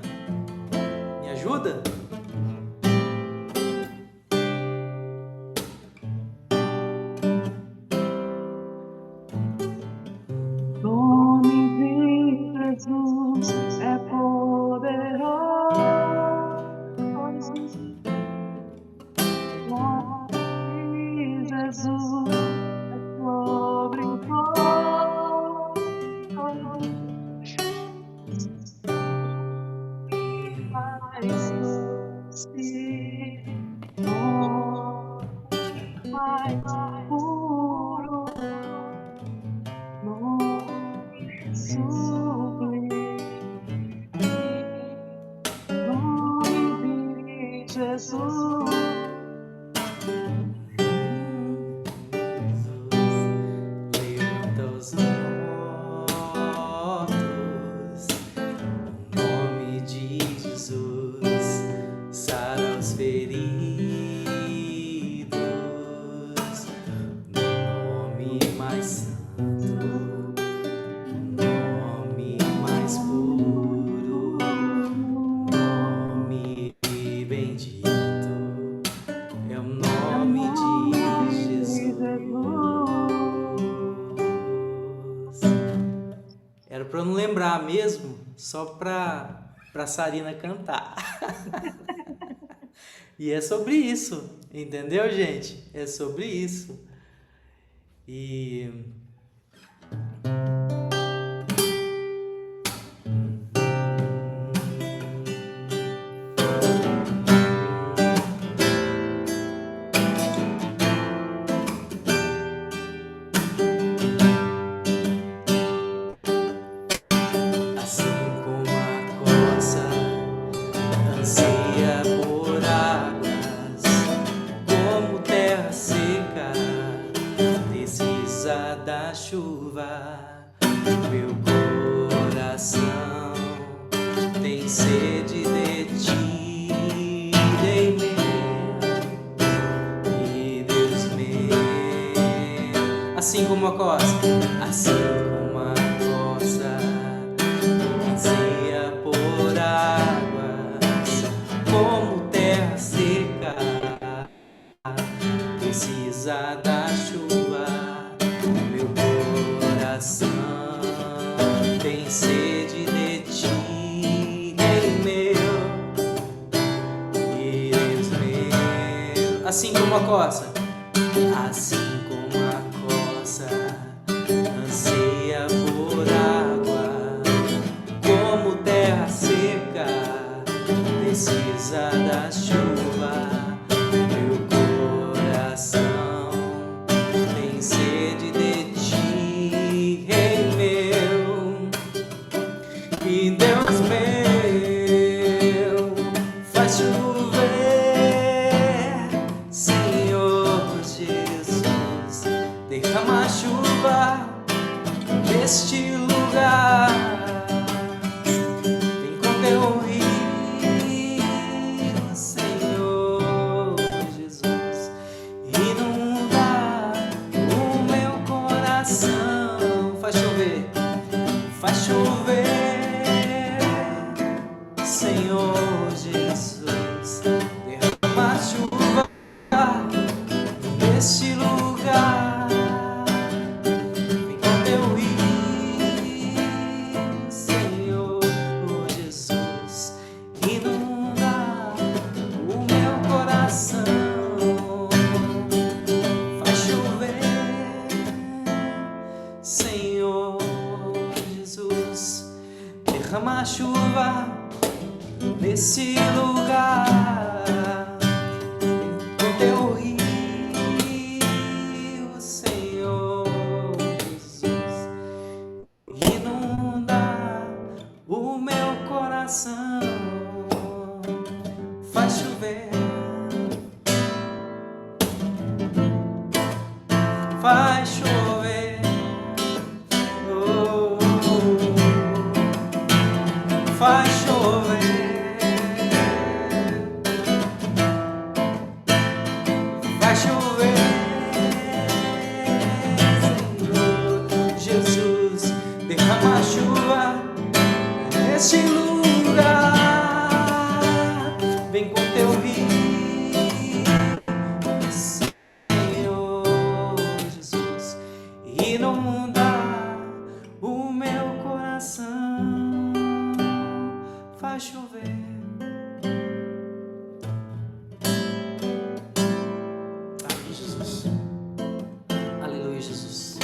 D: me ajuda?
E: Nome de Jesus é poderoso. Nome de Jesus é sobre todos. Mais
D: cantar mesmo, só pra Sarina cantar. E é sobre isso, entendeu, gente? É sobre isso. E assim como a coça anseia por águas, como terra seca precisa da chuva, meu coração tem sede de ti, ei meu, e Deus meu. Assim como a coça, assim como a coça anseia por águas, como terra seca precisa da chuva, meu coração tem sede de ti, ei meu, e Deus meu. Assim como a coça, assim como a coça anseia por água, como terra seca precisa da chuva, meu coração tem sede de ti, ei meu, e Deus meu, faz chover, Senhor Jesus, derrama chuva neste lugar, vem com teu rio, Senhor Jesus, inunda o meu coração, faz chover, Senhor Jesus, derrama chuva neste lugar, vem com teu rio, Senhor Jesus, inunda o meu coração, faz chover, Senhor Jesus, derrama chuva nesse lugar, com teu rio, Senhor Jesus, inunda o meu coração, faz chover, faz chover, oh, faz chover, vai chover, Senhor Jesus, derrama chuva neste lugar, vem com teu rio, Senhor Jesus, inunda o meu coração, faz chover. Amém, Jesus. Aleluia, Jesus.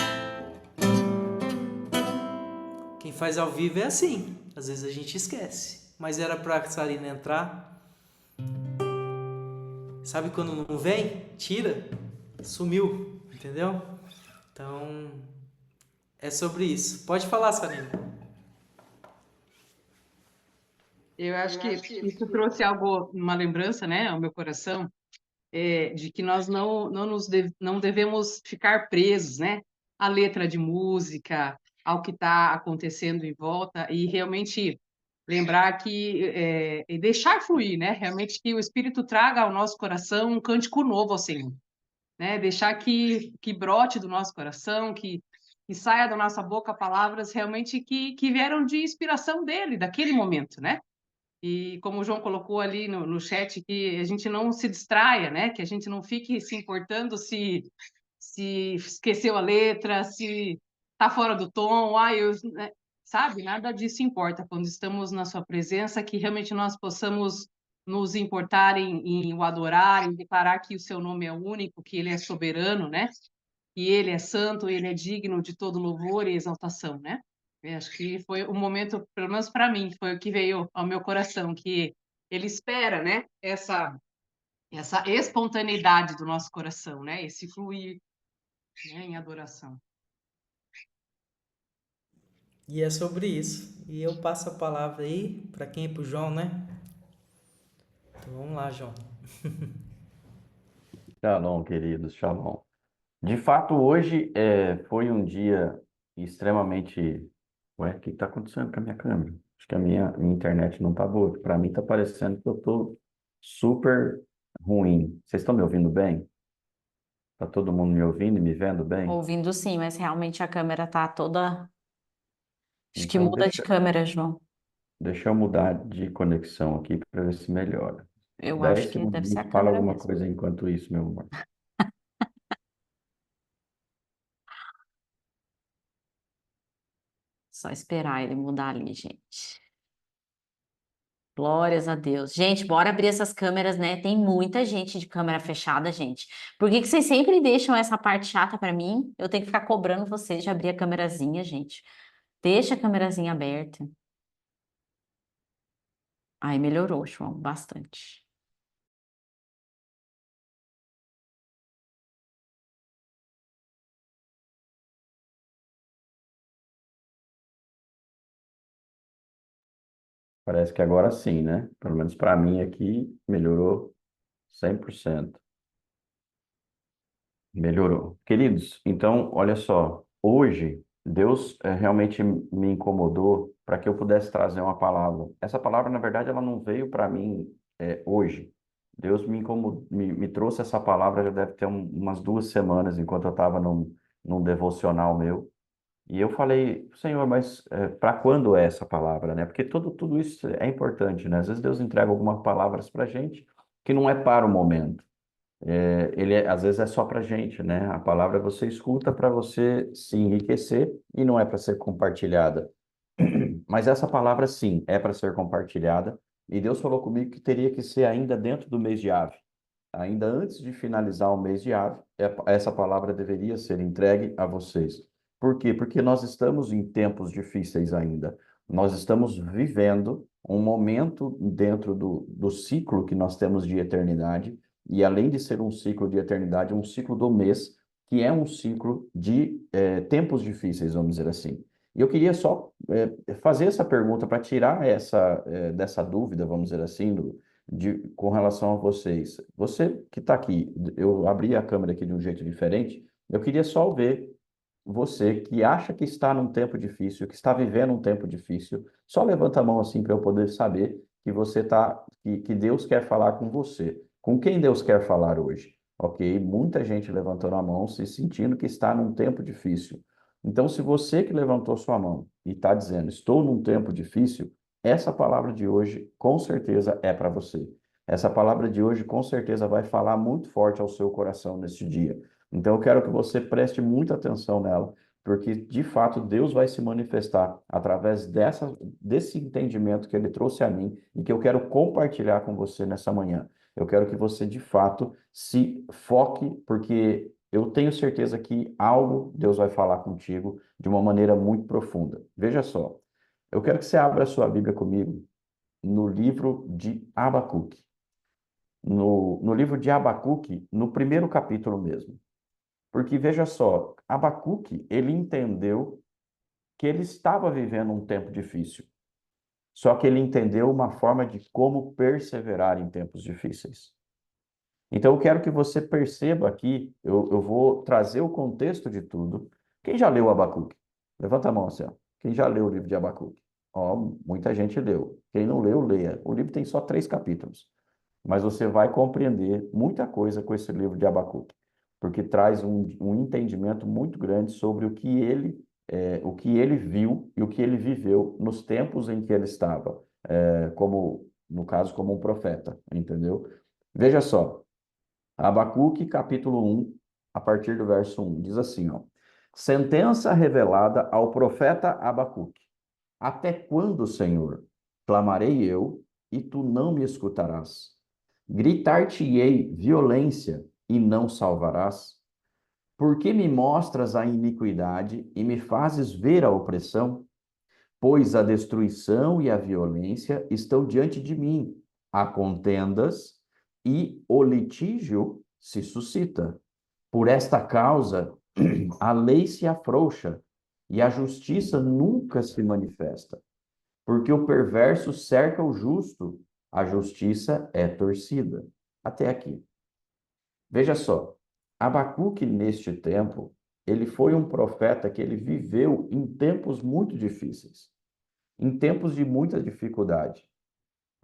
D: Quem faz ao vivo é assim. Às vezes a gente esquece. Mas era pra Sarina entrar. Sabe quando não vem? Tira. Sumiu. Entendeu? Então, é sobre isso. Pode falar, Sarina.
E: Eu acho que isso trouxe algo, uma lembrança, né, ao meu coração, de que nós não devemos ficar presos, né, à letra de música, ao que está acontecendo em volta, e realmente lembrar e deixar fluir, né, realmente que o Espírito traga ao nosso coração um cântico novo ao Senhor, né, deixar que brote do nosso coração, que saia da nossa boca palavras realmente que vieram de inspiração dele, daquele momento, né? E como o João colocou ali no chat, que a gente não se distraia, né? Que a gente não fique se importando se esqueceu a letra, se tá fora do tom, né? sabe? Nada disso importa quando estamos na sua presença, que realmente nós possamos nos importar em o adorar, em declarar que o seu nome é único, que ele é soberano, né? Que ele é santo, ele é digno de todo louvor e exaltação, né? Eu acho que foi o momento, pelo menos para mim, foi o que veio ao meu coração, que ele espera, né? Essa espontaneidade do nosso coração, né? Esse fluir, né, em adoração.
D: E é sobre isso. E eu passo a palavra aí para quem é pro João, né? Então vamos lá, João.
F: Shalom, queridos, shalom. De fato, hoje foi um dia extremamente. Ué, o que está acontecendo com a minha câmera? Acho que a minha internet não está boa. Para mim, está parecendo que eu estou super ruim. Vocês estão me ouvindo bem? Está todo mundo me ouvindo e me vendo bem?
C: Ouvindo sim, mas realmente a câmera tá toda. Acho que
F: Então,
C: muda de câmera, João.
F: deixa eu mudar de conexão aqui para ver se melhora.
C: Eu acho
F: 10
C: que deve ser a
F: segundos, fala
C: câmera
F: alguma
C: mesmo.
F: coisa enquanto isso, meu amor.
C: Só esperar ele mudar ali, gente. Glórias a Deus. Gente, bora abrir essas câmeras, né? Tem muita gente de câmera fechada, gente. Por que que vocês sempre deixam essa parte chata pra mim? Eu tenho que ficar cobrando vocês de abrir a câmerazinha, gente. Deixa a câmerazinha aberta. Aí melhorou, João, bastante.
F: Parece que agora sim, né? Pelo menos para mim aqui melhorou 100%. Melhorou. Queridos, então, olha só. Hoje, Deus realmente me incomodou para que eu pudesse trazer uma palavra. Essa palavra, na verdade, ela não veio para mim hoje. Deus me incomodou, me trouxe essa palavra já deve ter umas 2 semanas, enquanto eu estava num devocional meu. E eu falei, Senhor, mas para quando é essa palavra, né? Porque tudo isso é importante, né? Às vezes Deus entrega algumas palavras para a gente que não é para o momento. Às vezes é só para gente, né? A palavra você escuta para você se enriquecer e não é para ser compartilhada. Mas essa palavra, sim, é para ser compartilhada. E Deus falou comigo que teria que ser ainda dentro do mês de Ave. Ainda antes de finalizar o mês de Ave, essa palavra deveria ser entregue a vocês. Por quê? Porque nós estamos em tempos difíceis ainda. Nós estamos vivendo um momento dentro do ciclo que nós temos de eternidade, e além de ser um ciclo de eternidade, um ciclo do mês, que é um ciclo de tempos difíceis, vamos dizer assim. E eu queria só fazer essa pergunta para tirar dessa dúvida, vamos dizer assim, com relação a vocês. Você que está aqui, eu abri a câmera aqui de um jeito diferente, eu queria só ver você que acha que está num tempo difícil, que está vivendo um tempo difícil, só levanta a mão assim para eu poder saber que que Deus quer falar com você. Com quem Deus quer falar hoje? Ok? Muita gente levantando a mão, se sentindo que está num tempo difícil. Então, se você que levantou sua mão e está dizendo, estou num tempo difícil, essa palavra de hoje, com certeza, é para você. Essa palavra de hoje, com certeza, vai falar muito forte ao seu coração neste dia. Então, eu quero que você preste muita atenção nela, porque, de fato, Deus vai se manifestar através desse entendimento que Ele trouxe a mim e que eu quero compartilhar com você nessa manhã. Eu quero que você, de fato, se foque, porque eu tenho certeza que algo Deus vai falar contigo de uma maneira muito profunda. Veja só. Eu quero que você abra a sua Bíblia comigo no livro de Abacuque. No livro de Abacuque, no primeiro capítulo mesmo. Porque veja só, Abacuque, ele entendeu que ele estava vivendo um tempo difícil. Só que ele entendeu uma forma de como perseverar em tempos difíceis. Então eu quero que você perceba aqui, eu vou trazer o contexto de tudo. Quem já leu Abacuque? Levanta a mão assim, ó. Quem já leu o livro de Abacuque? Ó, muita gente leu. Quem não leu, leia. O livro tem só 3 capítulos, mas você vai compreender muita coisa com esse livro de Abacuque, porque traz um entendimento muito grande sobre o que ele viu e o que ele viveu nos tempos em que ele estava, como, no caso, como um profeta, entendeu? Veja só, Abacuque, capítulo 1, a partir do verso 1, diz assim, ó, sentença revelada ao profeta Abacuque. Até quando, Senhor? Clamarei eu, e tu não me escutarás. Gritar-te-ei violência, e não salvarás. Por que me mostras a iniquidade e me fazes ver a opressão? Pois a destruição e a violência estão diante de mim, há contendas e o litígio se suscita. Por esta causa, a lei se afrouxa e a justiça nunca se manifesta. Porque o perverso cerca o justo, a justiça é torcida. Até aqui. Veja só, Abacuque, neste tempo, ele foi um profeta que ele viveu em tempos muito difíceis, em tempos de muita dificuldade.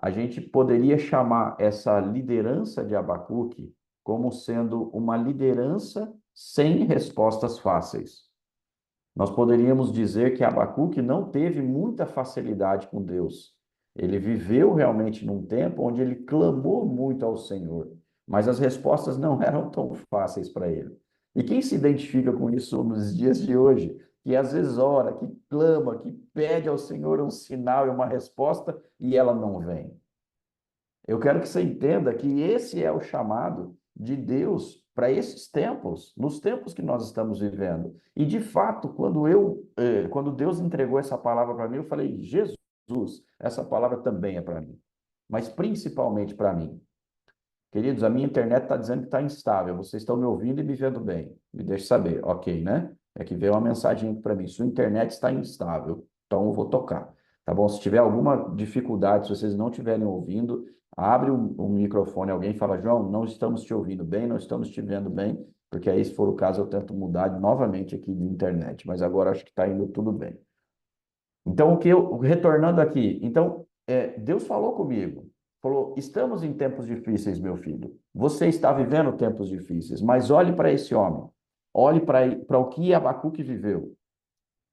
F: A gente poderia chamar essa liderança de Abacuque como sendo uma liderança sem respostas fáceis. Nós poderíamos dizer que Abacuque não teve muita facilidade com Deus. Ele viveu realmente num tempo onde ele clamou muito ao Senhor, mas as respostas não eram tão fáceis para ele. E quem se identifica com isso nos dias de hoje, que às vezes ora, que clama, que pede ao Senhor um sinal e uma resposta e ela não vem? Eu quero que você entenda que esse é o chamado de Deus para esses tempos, nos tempos que nós estamos vivendo. E de fato, quando Deus entregou essa palavra para mim, eu falei: Jesus, essa palavra também é para mim, mas principalmente para mim. Queridos, a minha internet está dizendo que está instável. Vocês estão me ouvindo e me vendo bem? Me deixe saber, ok, né? É que veio uma mensagem para mim: sua internet está instável, então eu vou tocar. Tá bom? Se tiver alguma dificuldade, se vocês não estiverem ouvindo, abre o microfone, alguém fala: João, não estamos te ouvindo bem, não estamos te vendo bem, porque aí, se for o caso, eu tento mudar novamente aqui de internet, mas agora acho que está indo tudo bem. Então, retornando aqui, então, Deus falou comigo, falou: estamos em tempos difíceis, meu filho. Você está vivendo tempos difíceis, mas olhe para esse homem, olhe para o que Abacuque viveu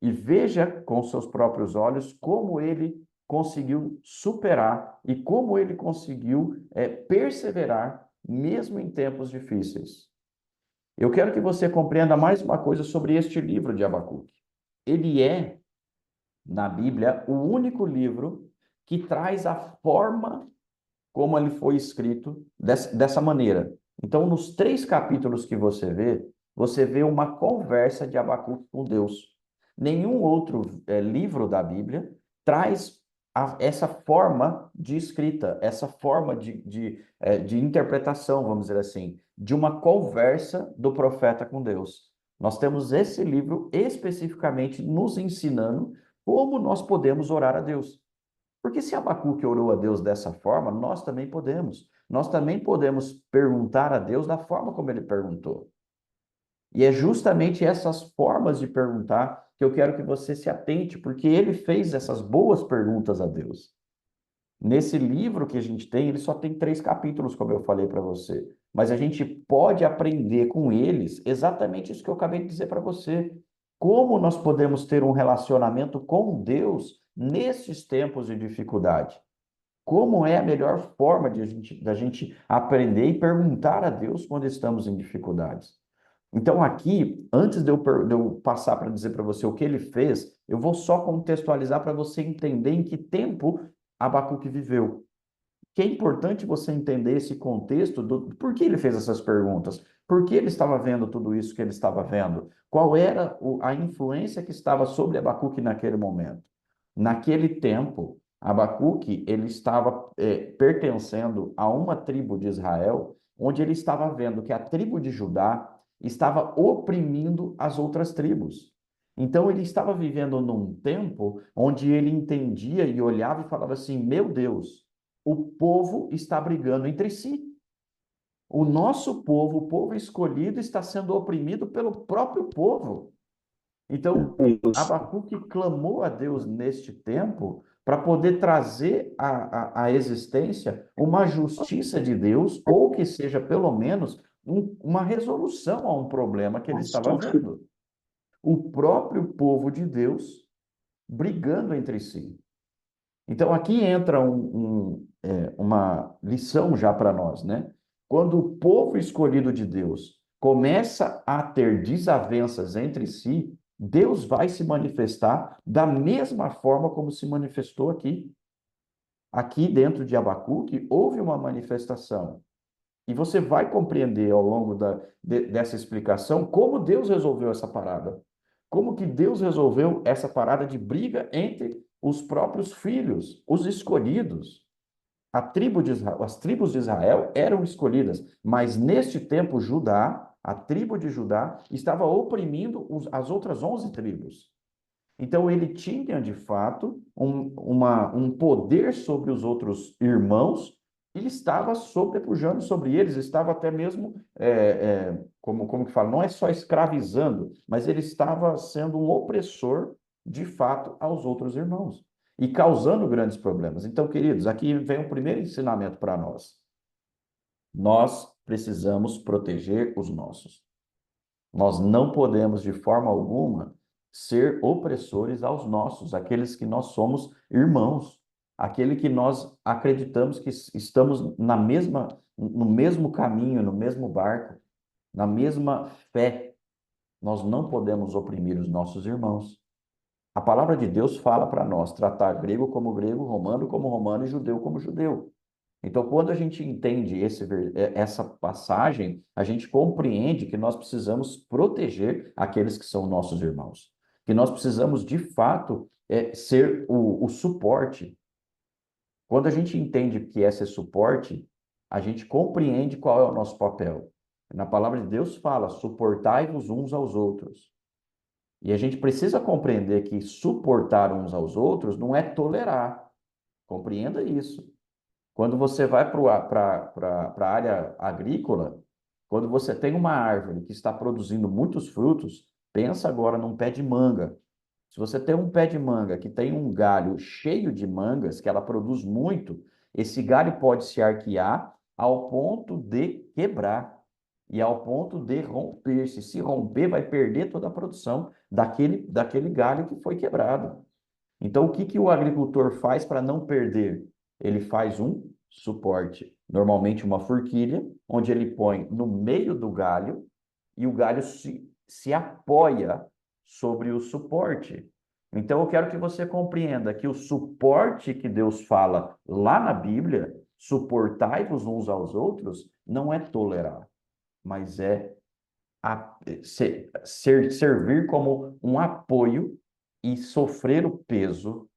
F: e veja com seus próprios olhos como ele conseguiu superar e como ele conseguiu perseverar mesmo em tempos difíceis. Eu quero que você compreenda mais uma coisa sobre este livro de Abacuque. Ele é, na Bíblia, o único livro que traz a forma como ele foi escrito dessa maneira. Então, nos 3 capítulos que você vê uma conversa de Abacuque com Deus. Nenhum outro livro da Bíblia traz essa forma de escrita, essa forma de interpretação, vamos dizer assim, de uma conversa do profeta com Deus. Nós temos esse livro especificamente nos ensinando como nós podemos orar a Deus. Porque se Abacuque orou a Deus dessa forma, nós também podemos. Nós também podemos perguntar a Deus da forma como ele perguntou. E é justamente essas formas de perguntar que eu quero que você se atente, porque ele fez essas boas perguntas a Deus. Nesse livro que a gente tem, ele só tem 3 capítulos, como eu falei para você. Mas a gente pode aprender com eles exatamente isso que eu acabei de dizer para você. Como nós podemos ter um relacionamento com Deus nesses tempos de dificuldade? Como é a melhor forma da gente aprender e perguntar a Deus quando estamos em dificuldades? Então, aqui, antes de eu passar para dizer para você o que ele fez, eu vou só contextualizar para você entender em que tempo Abacuque viveu. Que é importante você entender esse contexto do por que ele fez essas perguntas, por que ele estava vendo tudo isso que ele estava vendo, qual era a influência que estava sobre Abacuque naquele momento. Naquele tempo, Abacuque ele estava pertencendo a uma tribo de Israel, onde ele estava vendo que a tribo de Judá estava oprimindo as outras tribos. Então ele estava vivendo num tempo onde ele entendia e olhava e falava assim: meu Deus, o povo está brigando entre si. O nosso povo, o povo escolhido, está sendo oprimido pelo próprio povo. Então, Abacuque clamou a Deus neste tempo para poder trazer à existência uma justiça de Deus, ou que seja, pelo menos, uma resolução a um problema que ele estava vendo. O próprio povo de Deus brigando entre si. Então, aqui entra uma lição já para nós, né? Quando o povo escolhido de Deus começa a ter desavenças entre si, Deus vai se manifestar da mesma forma como se manifestou aqui. Aqui dentro de Abacuque, houve uma manifestação. E você vai compreender ao longo dessa explicação como Deus resolveu essa parada. Como que Deus resolveu essa parada de briga entre os próprios filhos, os escolhidos. As tribos de Israel eram escolhidas, mas neste tempo Judá, a tribo de Judá, estava oprimindo as outras 11 tribos. Então ele tinha, de fato, um poder sobre os outros irmãos e estava sobrepujando sobre eles, estava até mesmo, como que fala, não é só escravizando, mas ele estava sendo um opressor, de fato, aos outros irmãos e causando grandes problemas. Então, queridos, aqui vem o primeiro ensinamento para nós. Nós precisamos proteger os nossos. Nós não podemos, de forma alguma, ser opressores aos nossos, aqueles que nós somos irmãos, aquele que nós acreditamos que estamos no mesmo caminho, no mesmo barco, na mesma fé. Nós não podemos oprimir os nossos irmãos. A palavra de Deus fala para nós tratar grego como grego, romano como romano e judeu como judeu. Então, quando a gente entende essa passagem, a gente compreende que nós precisamos proteger aqueles que são nossos irmãos. Que nós precisamos, de fato, ser o suporte. Quando a gente entende que é ser suporte, a gente compreende qual é o nosso papel. Na palavra de Deus fala, suportai-vos uns aos outros. E a gente precisa compreender que suportar uns aos outros não é tolerar. Compreenda isso. Quando você vai para a área agrícola, quando você tem uma árvore que está produzindo muitos frutos, pensa agora num pé de manga. Se você tem um pé de manga que tem um galho cheio de mangas, que ela produz muito, esse galho pode se arquear ao ponto de quebrar e ao ponto de romper-se. Se romper, vai perder toda a produção daquele galho que foi quebrado. Então, o que o agricultor faz para não perder? Ele faz um suporte, normalmente uma forquilha, onde ele põe no meio do galho e o galho se apoia sobre o suporte. Então, eu quero que você compreenda que o suporte que Deus fala lá na Bíblia, suportai-vos uns aos outros, não é tolerar, mas é servir como um apoio e sofrer o peso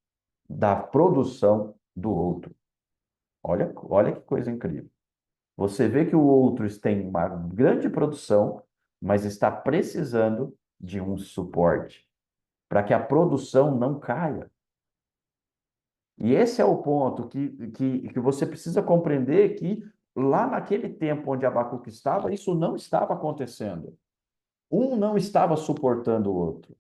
F: da produção do outro. Olha que coisa incrível. Você vê que o outro tem uma grande produção, mas está precisando de um suporte para que a produção não caia. E esse é o ponto que você precisa compreender que lá naquele tempo onde Abacuque estava, isso não estava acontecendo. Um não estava suportando o outro.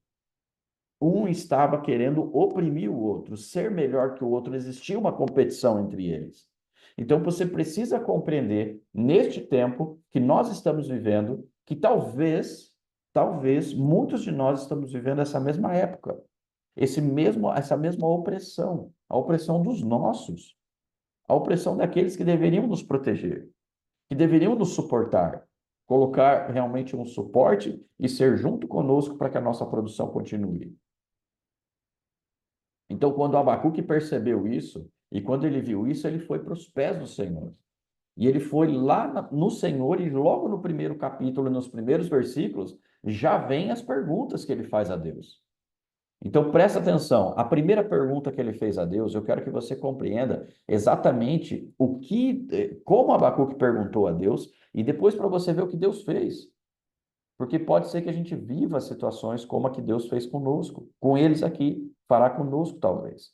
F: Um estava querendo oprimir o outro, ser melhor que o outro. Existia uma competição entre eles. Então, você precisa compreender, neste tempo que nós estamos vivendo, que talvez, muitos de nós estamos vivendo essa mesma época. Essa mesma opressão. A opressão dos nossos. A opressão daqueles que deveriam nos proteger. Que deveriam nos suportar. Colocar realmente um suporte e ser junto conosco para que a nossa produção continue. Então, quando Abacuque percebeu isso, e quando ele viu isso, ele foi para os pés do Senhor. E ele foi lá no Senhor, e logo no primeiro capítulo, nos primeiros versículos, já vem as perguntas que ele faz a Deus. Então, presta atenção. A primeira pergunta que ele fez a Deus, eu quero que você compreenda exatamente como Abacuque perguntou a Deus, e depois para você ver o que Deus fez. Porque pode ser que a gente viva situações como a que Deus fez conosco, com eles aqui, fará conosco talvez.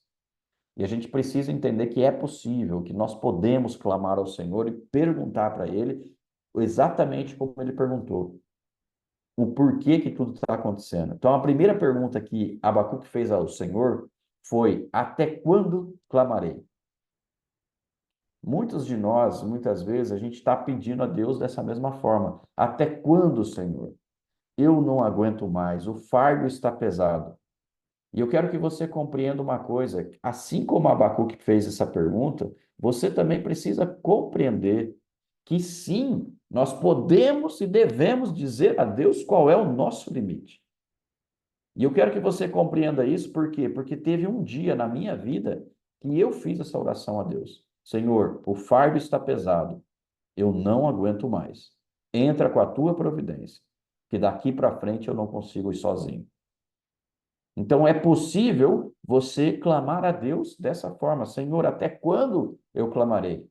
F: E a gente precisa entender que é possível, que nós podemos clamar ao Senhor e perguntar para Ele exatamente como Ele perguntou. O porquê que tudo está acontecendo. Então, a primeira pergunta que Abacuque fez ao Senhor foi: até quando clamarei? Muitos de nós, muitas vezes, a gente está pedindo a Deus dessa mesma forma. Até quando, Senhor? Eu não aguento mais, o fardo está pesado. E eu quero que você compreenda uma coisa, assim como Abacuque fez essa pergunta, você também precisa compreender que sim, nós podemos e devemos dizer a Deus qual é o nosso limite. E eu quero que você compreenda isso, por quê? Porque teve um dia na minha vida que eu fiz essa oração a Deus. Senhor, o fardo está pesado, eu não aguento mais. Entra com a tua providência, que daqui para frente eu não consigo ir sozinho. Então é possível você clamar a Deus dessa forma. Senhor, até quando eu clamarei?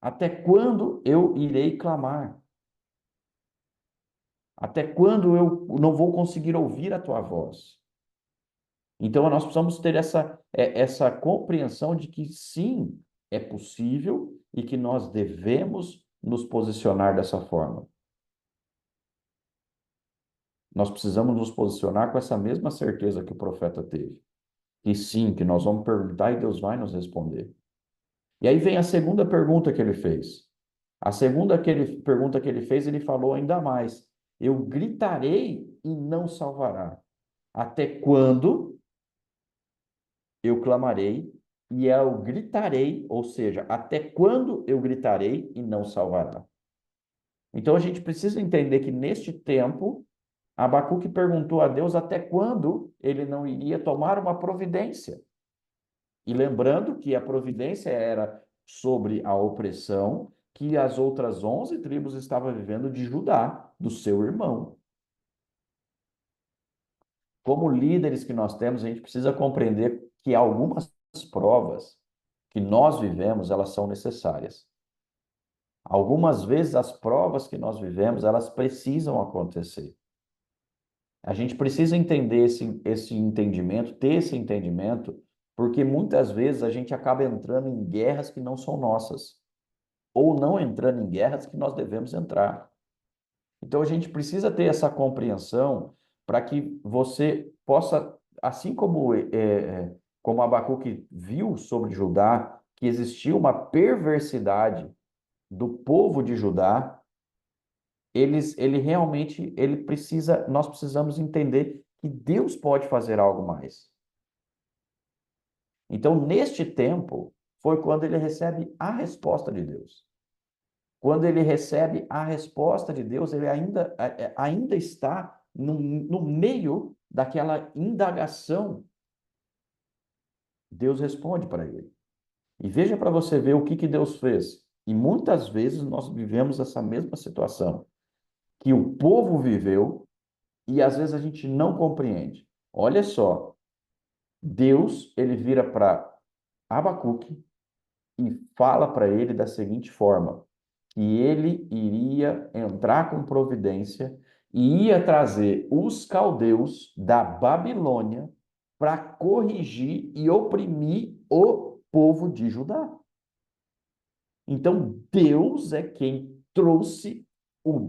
F: Até quando eu irei clamar? Até quando eu não vou conseguir ouvir a tua voz? Então nós precisamos ter essa compreensão de que sim, é possível e que nós devemos nos posicionar dessa forma. Nós precisamos nos posicionar com essa mesma certeza que o profeta teve. Que sim, que nós vamos perguntar e Deus vai nos responder. E aí vem a segunda pergunta que ele fez. A segunda pergunta que ele fez, ele falou ainda mais. Eu gritarei e não salvará. Até quando eu clamarei e eu gritarei, ou seja, até quando eu gritarei e não salvará. Então a gente precisa entender que neste tempo, Abacuque perguntou a Deus até quando ele não iria tomar uma providência. E lembrando que a providência era sobre a opressão que as outras 11 tribos estavam vivendo de Judá, do seu irmão. Como líderes que nós temos, a gente precisa compreender que algumas provas que nós vivemos, elas são necessárias. Algumas vezes as provas que nós vivemos, elas precisam acontecer. A gente precisa entender esse entendimento, ter esse entendimento, porque muitas vezes a gente acaba entrando em guerras que não são nossas, ou não entrando em guerras que nós devemos entrar. Então a gente precisa ter essa compreensão para que você possa, assim como Abacuque viu sobre Judá, que existia uma perversidade do povo de Judá, nós precisamos entender que Deus pode fazer algo mais. Então, neste tempo, foi quando ele recebe a resposta de Deus. Quando ele recebe a resposta de Deus, ele ainda está no meio daquela indagação. Deus responde para ele. E veja para você ver o que Deus fez. E muitas vezes nós vivemos essa mesma situação que o povo viveu e às vezes a gente não compreende. Olha só, Deus, ele vira para Abacuque e fala para ele da seguinte forma, que ele iria entrar com providência e ia trazer os caldeus da Babilônia para corrigir e oprimir o povo de Judá. Então, Deus é quem trouxe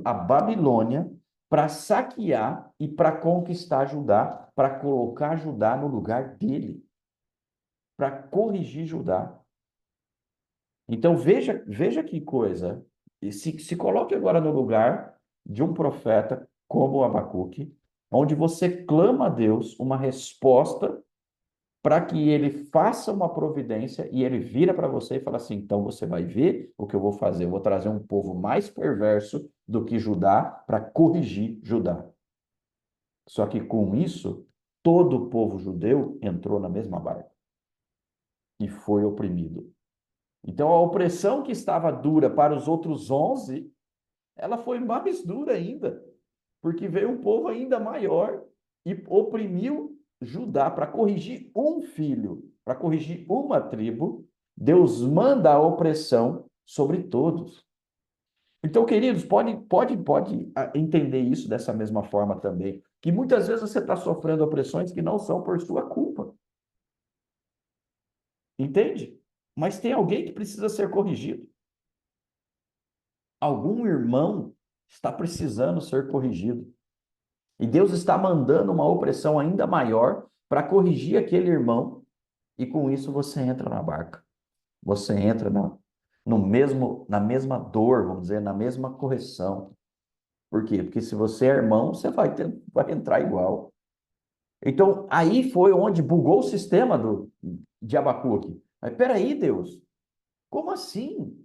F: a Babilônia para saquear e para conquistar Judá, para colocar Judá no lugar dele, para corrigir Judá. Então, veja que coisa. E se coloque agora no lugar de um profeta como Abacuque, onde você clama a Deus uma resposta para que ele faça uma providência e ele vira para você e fala assim, então você vai ver o que eu vou fazer. Eu vou trazer um povo mais perverso do que Judá para corrigir Judá. Só que com isso, todo o povo judeu entrou na mesma barca e foi oprimido. Então, a opressão que estava dura para os outros 11, ela foi mais dura ainda, porque veio um povo ainda maior e oprimiu Judá para corrigir um filho, para corrigir uma tribo. Deus manda a opressão sobre todos. Então, queridos, pode entender isso dessa mesma forma também, que muitas vezes você está sofrendo opressões que não são por sua culpa. Entende? Mas tem alguém que precisa ser corrigido. Algum irmão está precisando ser corrigido. E Deus está mandando uma opressão ainda maior para corrigir aquele irmão. E com isso você entra na barca. Você entra na mesma dor, vamos dizer, na mesma correção. Por quê? Porque se você é irmão, você vai entrar igual. Então, aí foi onde bugou o sistema de Abacuque. Mas peraí, Deus, como assim?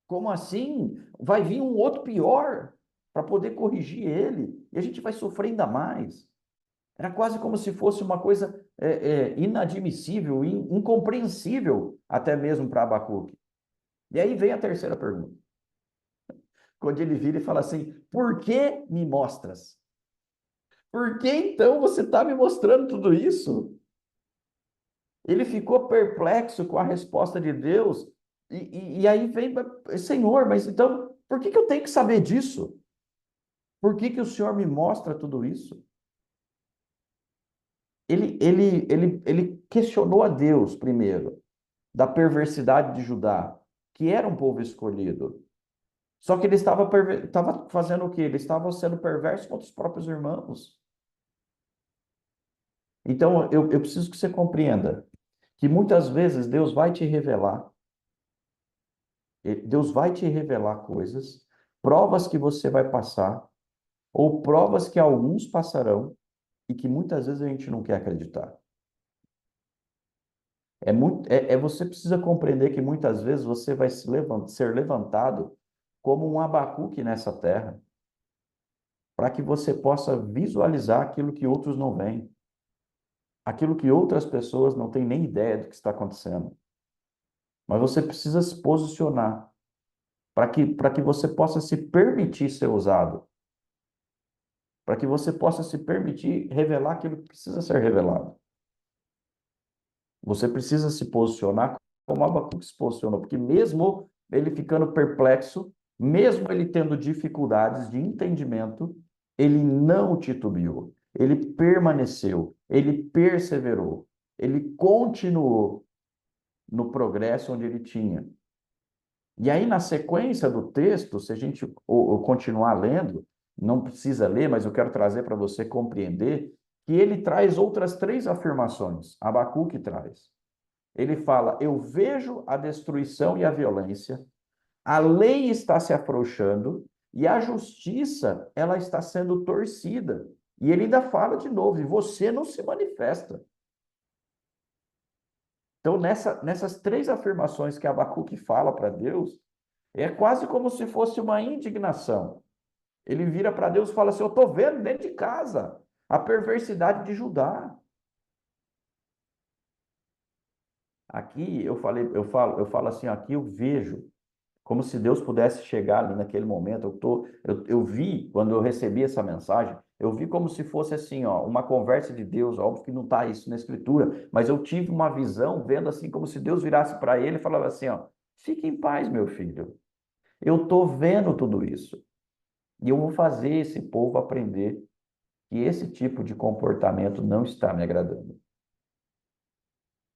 F: Como assim? Vai vir um outro pior para poder corrigir ele. E a gente vai sofrer ainda mais. Era quase como se fosse uma coisa inadmissível, incompreensível, até mesmo para Abacuque. E aí vem a terceira pergunta. Quando ele vira e fala assim, por que me mostras? Por que então você está me mostrando tudo isso? Ele ficou perplexo com a resposta de Deus, e aí vem, Senhor, mas então, por que eu tenho que saber disso? Por que o Senhor me mostra tudo isso? Ele questionou a Deus primeiro, da perversidade de Judá, que era um povo escolhido. Só que ele estava fazendo o quê? Ele estava sendo perverso contra os próprios irmãos. Então, eu preciso que você compreenda que muitas vezes Deus vai te revelar, Deus vai te revelar coisas, provas que você vai passar, ou provas que alguns passarão, e que muitas vezes a gente não quer acreditar. Você precisa compreender que muitas vezes você vai ser levantado como um Abacuque nessa terra, para que você possa visualizar aquilo que outros não veem, aquilo que outras pessoas não têm nem ideia do que está acontecendo. Mas você precisa se posicionar para que você possa se permitir ser usado, para que você possa se permitir revelar aquilo que precisa ser revelado. Você precisa se posicionar como Abacuque se posicionou, porque mesmo ele ficando perplexo, mesmo ele tendo dificuldades de entendimento, ele não titubeou, ele permaneceu, ele perseverou, ele continuou no progresso onde ele tinha. E aí, na sequência do texto, se a gente ou continuar lendo, não precisa ler, mas eu quero trazer para você compreender que ele traz outras 3 afirmações. Abacuque traz. Ele fala: eu vejo a destruição e a violência, a lei está se afrouxando e a justiça ela está sendo torcida. E ele ainda fala de novo: e você não se manifesta. Então, nessas 3 afirmações que Abacuque fala para Deus, é quase como se fosse uma indignação. Ele vira para Deus e fala assim: eu estou vendo dentro de casa a perversidade de Judá. Aqui eu falo assim, aqui eu vejo como se Deus pudesse chegar ali naquele momento. Eu vi, quando eu recebi essa mensagem, eu vi como se fosse assim, ó, uma conversa de Deus. Óbvio que não está isso na Escritura, mas eu tive uma visão, vendo assim, como se Deus virasse para ele e falava assim, ó, fique em paz, meu filho. Eu estou vendo tudo isso. E eu vou fazer esse povo aprender que esse tipo de comportamento não está me agradando.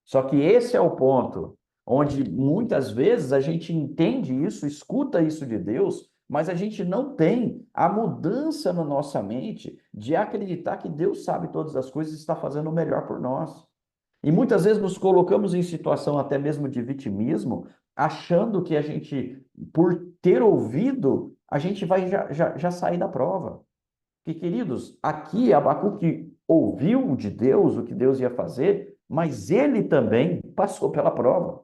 F: Só que esse é o ponto onde muitas vezes a gente entende isso, escuta isso de Deus, mas a gente não tem a mudança na nossa mente de acreditar que Deus sabe todas as coisas e está fazendo o melhor por nós. E muitas vezes nos colocamos em situação até mesmo de vitimismo, achando que a gente, por ter ouvido, a gente vai já sair da prova. Porque, queridos, aqui Abacuque ouviu de Deus o que Deus ia fazer, mas ele também passou pela prova.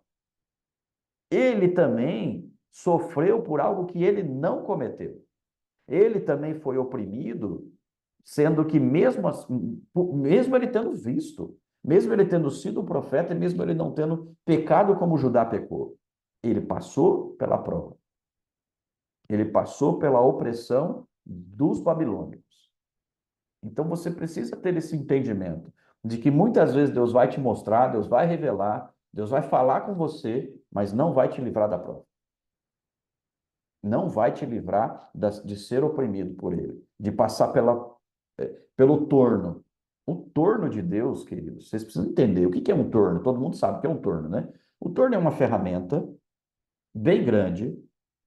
F: Ele também sofreu por algo que ele não cometeu. Ele também foi oprimido, sendo que mesmo ele tendo visto, mesmo ele tendo sido profeta, e mesmo ele não tendo pecado como Judá pecou, ele passou pela prova. Ele passou pela opressão dos babilônicos. Então você precisa ter esse entendimento de que muitas vezes Deus vai te mostrar, Deus vai revelar, Deus vai falar com você, mas não vai te livrar da prova. Não vai te livrar de ser oprimido por ele, de passar pelo torno. O torno de Deus, queridos, vocês precisam entender o que é um torno. Todo mundo sabe o que é um torno, né? O torno é uma ferramenta bem grande,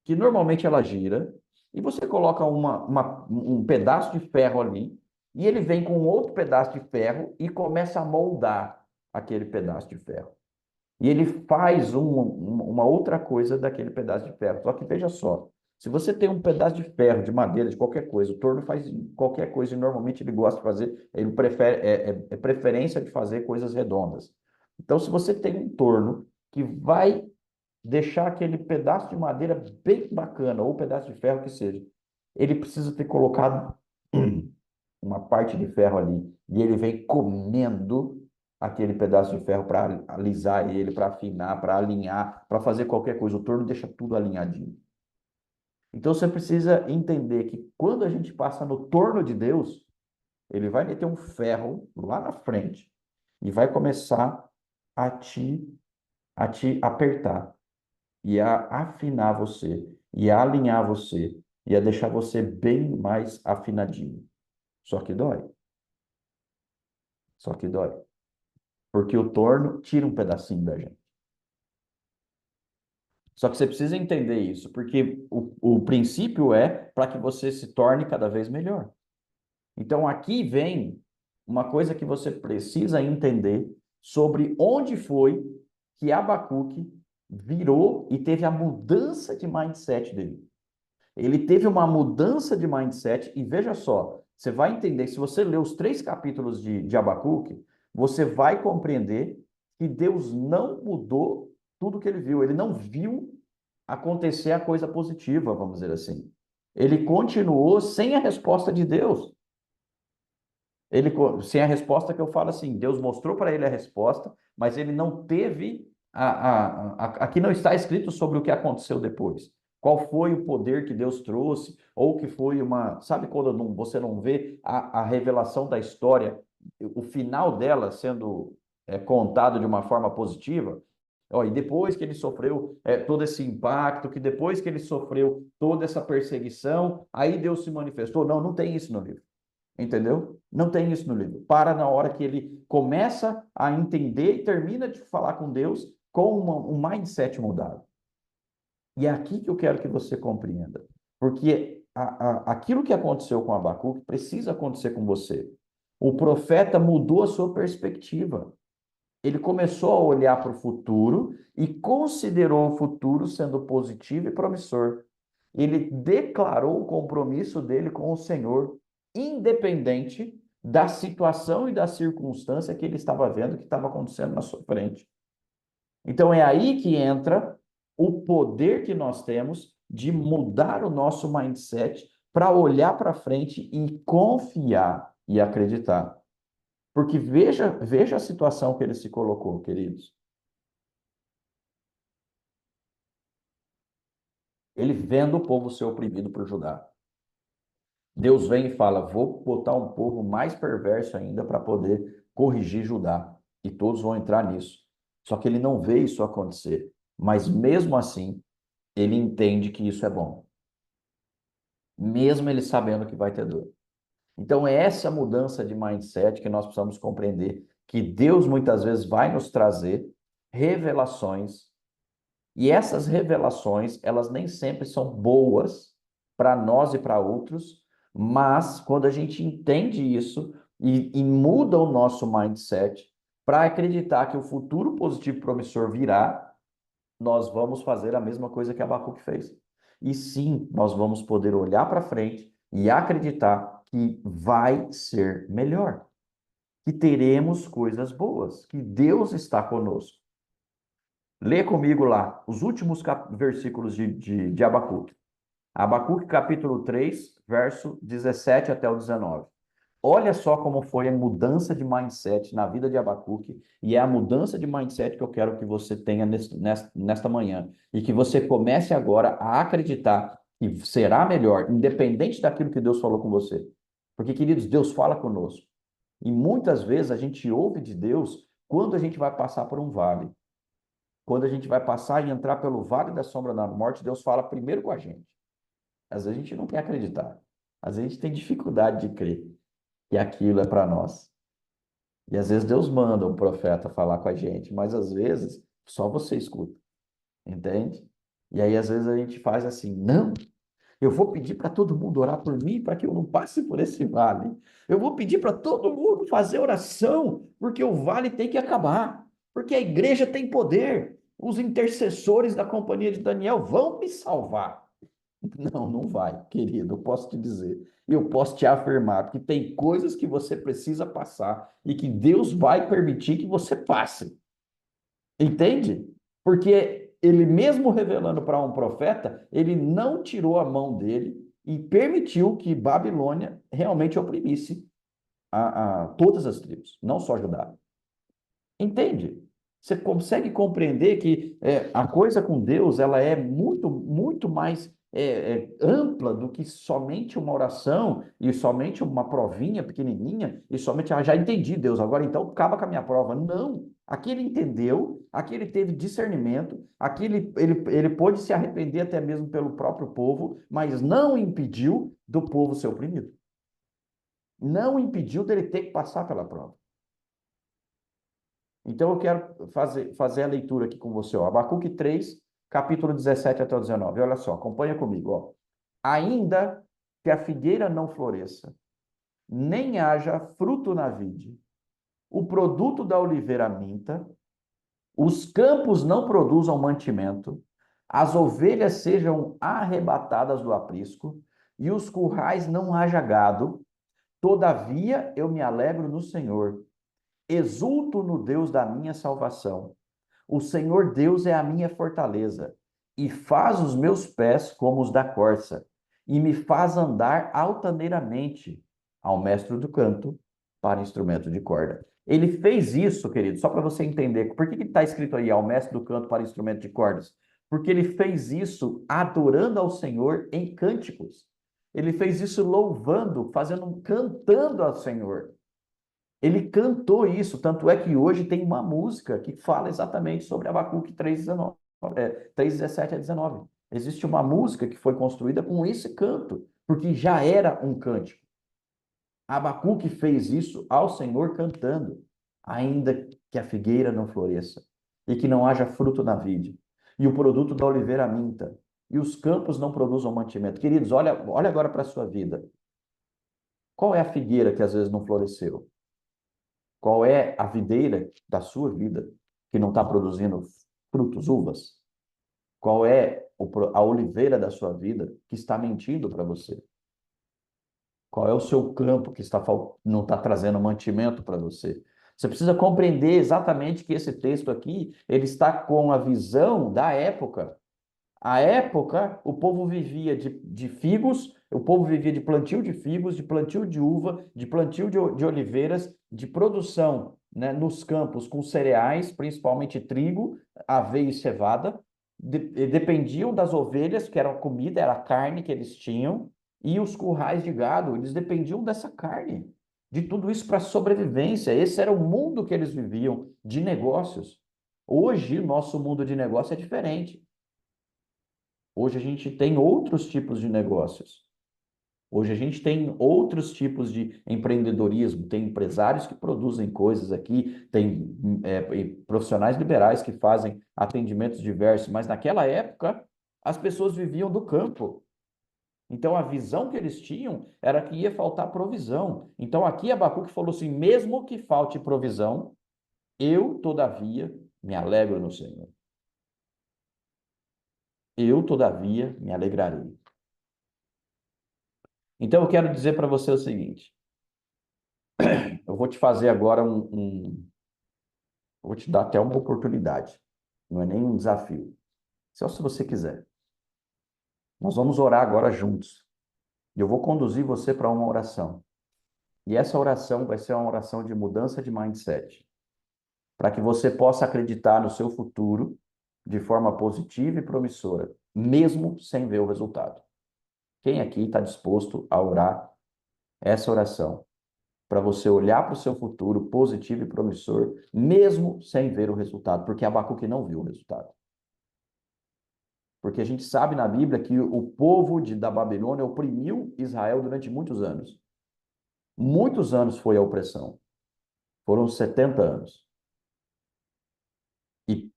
F: que normalmente ela gira, e você coloca um pedaço de ferro ali, e ele vem com outro pedaço de ferro e começa a moldar aquele pedaço de ferro. E ele faz uma outra coisa daquele pedaço de ferro. Só que veja só, se você tem um pedaço de ferro, de madeira, de qualquer coisa, o torno faz qualquer coisa e normalmente ele gosta de fazer, ele prefere, preferência de fazer coisas redondas. Então, se você tem um torno que vai deixar aquele pedaço de madeira bem bacana, ou pedaço de ferro que seja, ele precisa ter colocado uma parte de ferro ali, e ele vem comendo aquele pedaço de ferro para alisar ele, para afinar, para alinhar, para fazer qualquer coisa. O torno deixa tudo alinhadinho. Então você precisa entender que quando a gente passa no torno de Deus, ele vai meter um ferro lá na frente e vai começar a te apertar e a afinar você e a alinhar você e a deixar você bem mais afinadinho. Só que dói. Só que dói. Porque o torno tira um pedacinho da gente. Só que você precisa entender isso, porque o princípio é para que você se torne cada vez melhor. Então aqui vem uma coisa que você precisa entender sobre onde foi que Abacuque virou e teve a mudança de mindset dele. Ele teve uma mudança de mindset e veja só, você vai entender que se você ler os 3 capítulos de Abacuque, você vai compreender que Deus não mudou tudo que ele viu. Ele não viu acontecer a coisa positiva, vamos dizer assim. Ele continuou sem a resposta de Deus. Sem a resposta que eu falo assim, Deus mostrou para ele a resposta, mas ele não teve, aqui não está escrito sobre o que aconteceu depois. Qual foi o poder que Deus trouxe, ou que foi sabe quando você não vê a revelação da história, o final dela sendo contado de uma forma positiva? E depois que ele sofreu todo esse impacto, que depois que ele sofreu toda essa perseguição, aí Deus se manifestou. Não, não tem isso no livro. Entendeu? Não tem isso no livro. Para na hora que ele começa a entender e termina de falar com Deus com um mindset mudado. E é aqui que eu quero que você compreenda. Porque aquilo que aconteceu com Abacuque precisa acontecer com você. O profeta mudou a sua perspectiva. Ele começou a olhar para o futuro e considerou o futuro sendo positivo e promissor. Ele declarou o compromisso dele com o Senhor, independente da situação e da circunstância que ele estava vendo, que estava acontecendo na sua frente. Então é aí que entra o poder que nós temos de mudar o nosso mindset para olhar para frente e confiar e acreditar. Porque veja a situação que ele se colocou, queridos. Ele vendo o povo ser oprimido por Judá. Deus vem e fala, vou botar um povo mais perverso ainda para poder corrigir Judá. E todos vão entrar nisso. Só que ele não vê isso acontecer. Mas mesmo assim, ele entende que isso é bom. Mesmo ele sabendo que vai ter dor. Então é essa mudança de mindset que nós precisamos compreender. Que Deus muitas vezes vai nos trazer revelações. E essas revelações, elas nem sempre são boas para nós e para outros. Mas quando a gente entende isso e muda o nosso mindset para acreditar que o futuro positivo promissor virá, nós vamos fazer a mesma coisa que Abacuque fez. E sim, nós vamos poder olhar para frente e acreditar que vai ser melhor, que teremos coisas boas, que Deus está conosco. Lê comigo lá os últimos versículos de Abacuque. Abacuque capítulo 3, verso 17 até o 19. Olha só como foi a mudança de mindset na vida de Abacuque, e é a mudança de mindset que eu quero que você tenha nesta manhã, e que você comece agora a acreditar que será melhor, independente daquilo que Deus falou com você. Porque, queridos, Deus fala conosco. E muitas vezes a gente ouve de Deus quando a gente vai passar por um vale. Quando a gente vai passar e entrar pelo vale da sombra da morte, Deus fala primeiro com a gente. Às vezes a gente não quer acreditar. Às vezes a gente tem dificuldade de crer que aquilo é para nós. E às vezes Deus manda um profeta falar com a gente, mas às vezes só você escuta. Entende? E aí às vezes a gente faz assim, não, eu vou pedir para todo mundo orar por mim para que eu não passe por esse vale. Eu vou pedir para todo mundo fazer oração, porque o vale tem que acabar. Porque a igreja tem poder. Os intercessores da companhia de Daniel vão me salvar. Não, não vai, querido, eu posso te dizer. Eu posso te afirmar que tem coisas que você precisa passar e que Deus vai permitir que você passe. Entende? Porque ele mesmo revelando para um profeta, ele não tirou a mão dele e permitiu que Babilônia realmente oprimisse a todas as tribos, não só Judá. Entende? Você consegue compreender que a coisa com Deus ela é muito, muito mais ampla do que somente uma oração e somente uma provinha pequenininha e somente, já entendi Deus, agora então acaba com a minha prova. Não. Aqui ele entendeu, aqui ele teve discernimento, aqui ele pôde se arrepender até mesmo pelo próprio povo, mas não impediu do povo ser oprimido. Não impediu dele ter que passar pela prova. Então, eu quero fazer a leitura aqui com você. Ó. Abacuque 3, capítulo 17 até o 19. Olha só, acompanha comigo. Ó. Ainda que a figueira não floresça, nem haja fruto na vide, o produto da oliveira minta, os campos não produzam mantimento, as ovelhas sejam arrebatadas do aprisco, e os currais não haja gado, todavia eu me alegro no Senhor. Exulto no Deus da minha salvação. O Senhor Deus é a minha fortaleza, e faz os meus pés como os da corça, e me faz andar altaneiramente, ao mestre do canto, para instrumento de corda. Ele fez isso, querido, só para você entender. Por que está escrito aí, ao mestre do canto para instrumento de cordas? Porque ele fez isso adorando ao Senhor em cânticos. Ele fez isso louvando, cantando ao Senhor. Ele cantou isso, tanto é que hoje tem uma música que fala exatamente sobre Abacuque 3:19, 3:17 a 19. Existe uma música que foi construída com esse canto, porque já era um cântico. Abacuque fez isso ao Senhor cantando, ainda que a figueira não floresça, e que não haja fruto na vide, e o produto da oliveira minta, e os campos não produzam mantimento. Queridos, olha agora para a sua vida. Qual é a figueira que às vezes não floresceu? Qual é a videira da sua vida que não está produzindo frutos, uvas? Qual é a oliveira da sua vida que está mentindo para você? Qual é o seu campo que não está trazendo mantimento para você? Você precisa compreender exatamente que esse texto aqui, ele está com a visão da época. A época, o povo vivia de figos, o povo vivia de plantio de figos, de plantio de uva, de plantio de oliveiras, de produção, né, nos campos com cereais, principalmente trigo, aveia e cevada. Dependiam das ovelhas, que era a comida, era a carne que eles tinham, e os currais de gado, eles dependiam dessa carne, de tudo isso para sobrevivência. Esse era o mundo que eles viviam, de negócios. Hoje, o nosso mundo de negócio é diferente. Hoje a gente tem outros tipos de negócios. Hoje a gente tem outros tipos de empreendedorismo. Tem empresários que produzem coisas aqui, tem profissionais liberais que fazem atendimentos diversos, mas naquela época as pessoas viviam do campo. Então a visão que eles tinham era que ia faltar provisão. Então aqui Abacuque falou assim, mesmo que falte provisão, eu, todavia, me alegro no Senhor. Eu, todavia, me alegrarei. Então, eu quero dizer para você o seguinte. Eu vou te fazer agora eu vou te dar até uma oportunidade. Não é nem um desafio. Só se você quiser. Nós vamos orar agora juntos. E eu vou conduzir você para uma oração. E essa oração vai ser uma oração de mudança de mindset. Para que você possa acreditar no seu futuro de forma positiva e promissora, mesmo sem ver o resultado. Quem aqui está disposto a orar essa oração? Para você olhar para o seu futuro positivo e promissor, mesmo sem ver o resultado, porque Abacuque não viu o resultado. Porque a gente sabe na Bíblia que o povo da Babilônia oprimiu Israel durante muitos anos. Muitos anos foi a opressão. Foram 70 anos.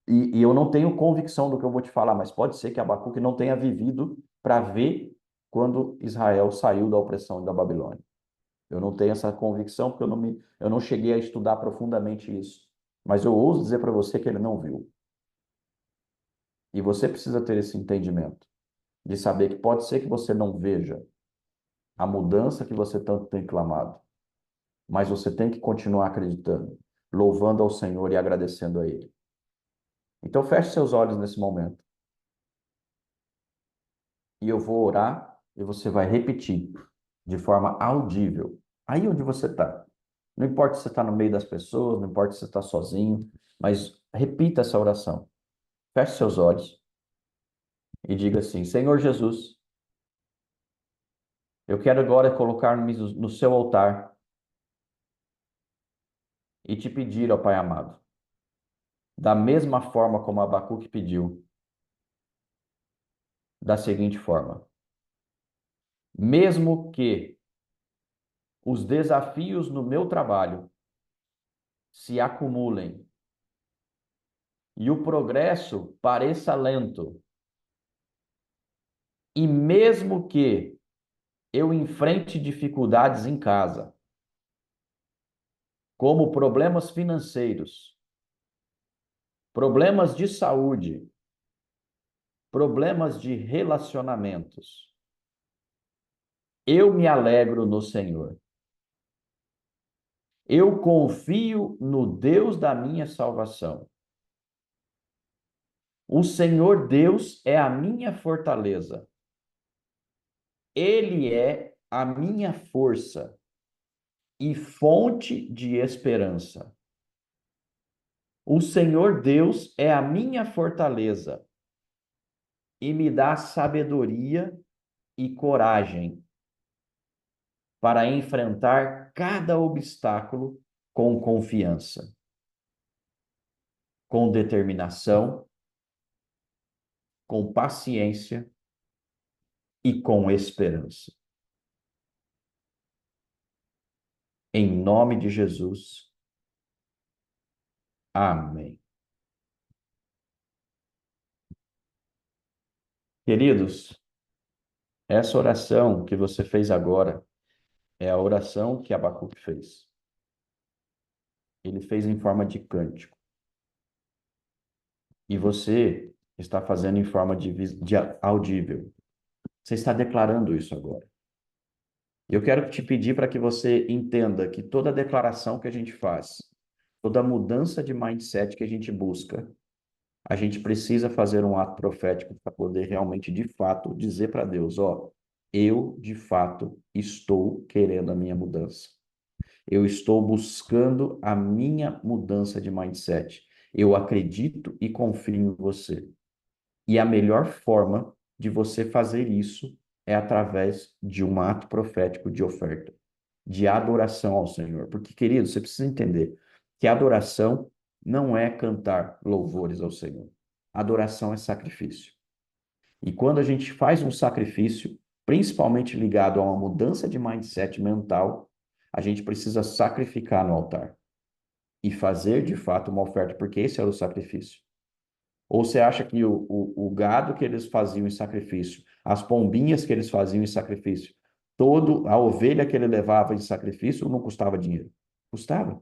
F: E eu não tenho convicção do que eu vou te falar, mas pode ser que Abacuque não tenha vivido para ver quando Israel saiu da opressão da Babilônia. Eu não tenho essa convicção porque eu não cheguei a estudar profundamente isso. Mas eu ouso dizer para você que ele não viu. E você precisa ter esse entendimento de saber que pode ser que você não veja a mudança que você tanto tem clamado, mas você tem que continuar acreditando, louvando ao Senhor e agradecendo a Ele. Então feche seus olhos nesse momento. E eu vou orar e você vai repetir de forma audível, aí onde você está. Não importa se você está no meio das pessoas, não importa se você está sozinho, mas repita essa oração. Feche seus olhos e diga assim: Senhor Jesus, eu quero agora colocar-me no seu altar e te pedir, ó Pai amado, da mesma forma como Abacuque pediu, da seguinte forma: mesmo que os desafios no meu trabalho se acumulem e o progresso pareça lento, e mesmo que eu enfrente dificuldades em casa, como problemas financeiros, problemas de saúde, problemas de relacionamentos, eu me alegro no Senhor. Eu confio no Deus da minha salvação. O Senhor Deus é a minha fortaleza. Ele é a minha força e fonte de esperança. O Senhor Deus é a minha fortaleza e me dá sabedoria e coragem para enfrentar cada obstáculo com confiança, com determinação, com paciência e com esperança. Em nome de Jesus. Amém. Queridos, essa oração que você fez agora é a oração que Abacuque fez. Ele fez em forma de cântico. E você está fazendo em forma de audível. Você está declarando isso agora. Eu quero te pedir para que você entenda que toda declaração que a gente faz, toda mudança de mindset que a gente busca, a gente precisa fazer um ato profético para poder realmente, de fato, dizer para Deus, ó, eu, de fato, estou querendo a minha mudança. Eu estou buscando a minha mudança de mindset. Eu acredito e confio em você. E a melhor forma de você fazer isso é através de um ato profético de oferta, de adoração ao Senhor. Porque, querido, você precisa entender que adoração não é cantar louvores ao Senhor. Adoração é sacrifício. E quando a gente faz um sacrifício, principalmente ligado a uma mudança de mindset mental, a gente precisa sacrificar no altar e fazer, de fato, uma oferta, porque esse era o sacrifício. Ou você acha que o gado que eles faziam em sacrifício, as pombinhas que eles faziam em sacrifício, a ovelha que ele levava em sacrifício não custava dinheiro? Custava.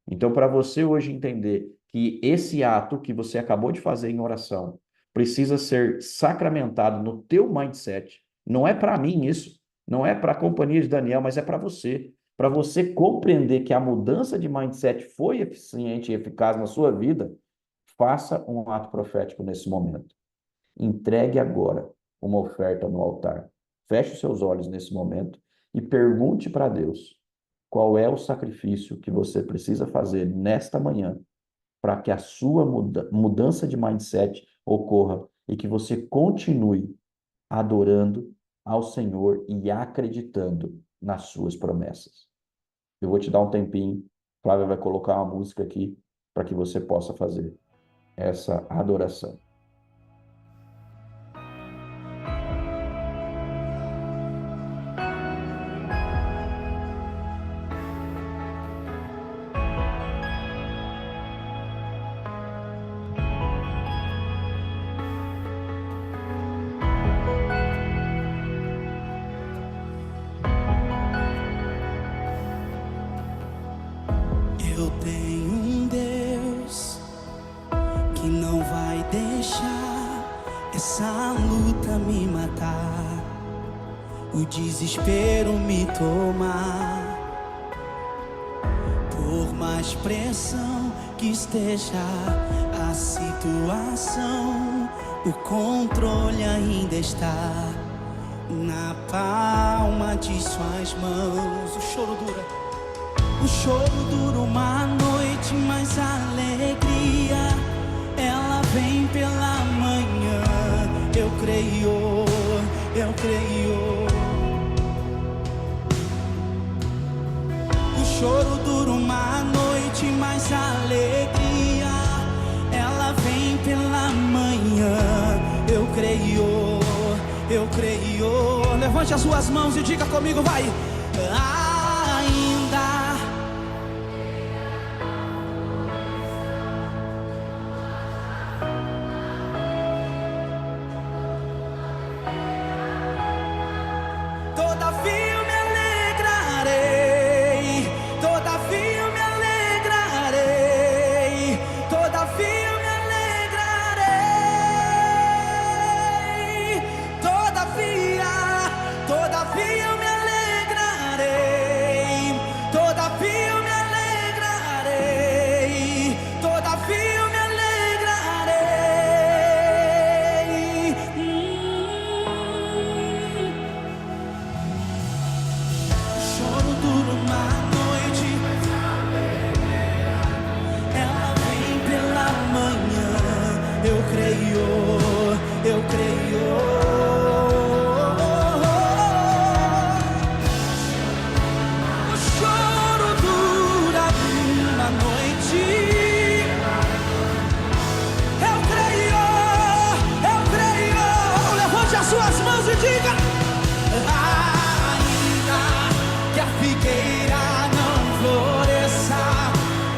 F: Então, para você hoje entender que esse ato que você acabou de fazer em oração precisa ser sacramentado no teu mindset, não é para mim isso, não é para a companhia de Daniel, mas é para você compreender que a mudança de mindset foi eficiente e eficaz na sua vida. Faça um ato profético nesse momento. Entregue agora uma oferta no altar. Feche os seus olhos nesse momento e pergunte para Deus qual é o sacrifício que você precisa fazer nesta manhã para que a sua mudança de mindset ocorra e que você continue adorando ao Senhor e acreditando nas suas promessas. Eu vou te dar um tempinho, Flávia vai colocar uma música aqui para que você possa fazer essa adoração.
A: Eu tenho um Deus que não vai deixar essa luta me matar, o desespero me tomar. Por mais pressão que esteja a situação, o controle ainda está na palma de suas mãos. O choro dura, O choro dura uma noite, mas a alegria ela vem pela manhã. Eu creio, eu creio. O choro dura uma noite, mas a alegria ela vem pela manhã. Eu creio, eu creio. Levante as suas mãos e diga comigo, vai. Ainda todavia eu me alegrarei, todavia eu me alegrarei, todavia eu me alegrarei, todavia eu me alegrarei, todavia eu me alegrarei, todavia eu me alegrarei. Choro dura uma noite, ela vem pela manhã. Eu creio, eu creio. O choro dura uma noite. Eu creio, eu creio. Levante as suas mãos e diga. Ainda que a figueira não floresça,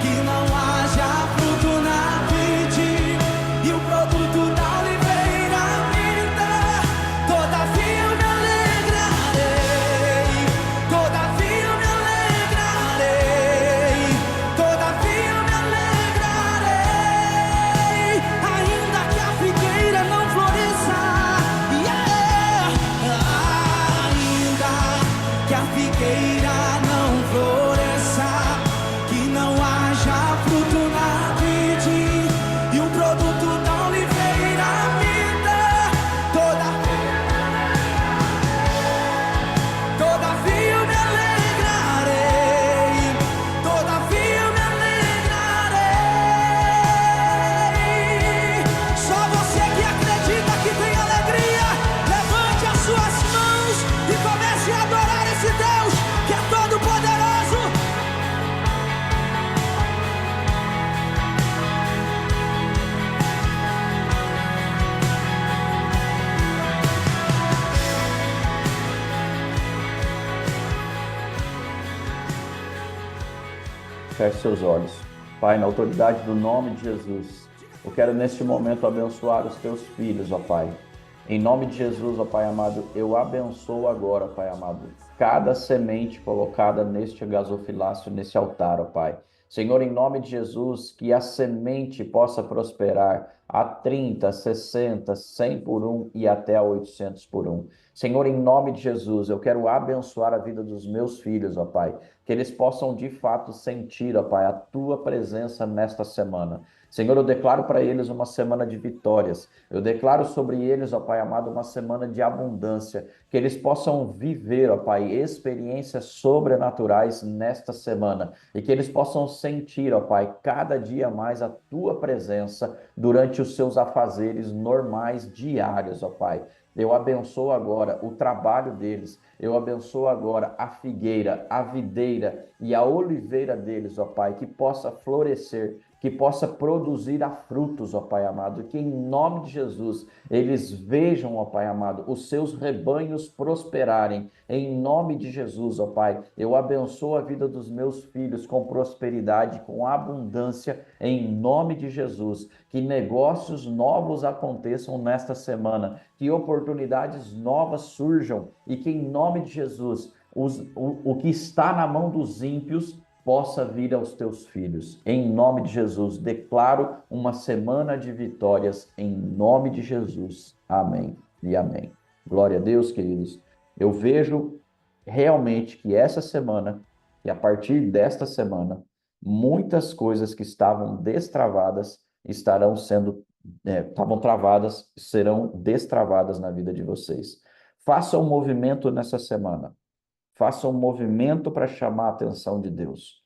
A: que não haja fruto na vide e o produto da oliveira minta, todavia eu me alegrarei, todavia eu me alegrarei, todavia eu me alegrarei. Ainda que a figueira não floresça, ainda que a figueira não floresça, que não haja fruto na vide e o produto da oliveira minta, todavia eu me alegrarei, todavia eu me alegrarei. Só você que acredita que tem alegria, levante as suas mãos e comece a adorar esse Deus que é todo poderoso.
F: Feche seus olhos. Pai, na autoridade do nome de Jesus, eu quero neste momento abençoar os teus filhos, ó Pai. Em nome de Jesus, ó Pai amado, eu abençoo agora, Pai amado, cada semente colocada neste gasofilácio, nesse altar, ó Pai. Senhor, em nome de Jesus, que a semente possa prosperar a 30, 60, 100 por um e até a 800 por um. Senhor, em nome de Jesus, eu quero abençoar a vida dos meus filhos, ó Pai, que eles possam de fato sentir, ó Pai, a Tua presença nesta semana. Senhor, eu declaro para eles uma semana de vitórias. Eu declaro sobre eles, ó Pai amado, uma semana de abundância. Que eles possam viver, ó Pai, experiências sobrenaturais nesta semana. E que eles possam sentir, ó Pai, cada dia mais a Tua presença durante os seus afazeres normais, diários, ó Pai. Eu abençoo agora o trabalho deles. Eu abençoo agora a figueira, a videira e a oliveira deles, ó Pai, que possa florescer, que possa produzir a frutos, ó Pai amado, que em nome de Jesus eles vejam, ó Pai amado, os seus rebanhos prosperarem, em nome de Jesus, ó Pai. Eu abençoo a vida dos meus filhos com prosperidade, com abundância, em nome de Jesus. Que negócios novos aconteçam nesta semana, que oportunidades novas surjam e que em nome de Jesus o que está na mão dos ímpios possa vir aos teus filhos. Em nome de Jesus, declaro uma semana de vitórias, em nome de Jesus. Amém e amém. Glória a Deus, queridos. Eu vejo realmente que essa semana, e a partir desta semana, muitas coisas que estavam destravadas estavam travadas, serão destravadas na vida de vocês. Faça um movimento nessa semana. Faça um movimento para chamar a atenção de Deus.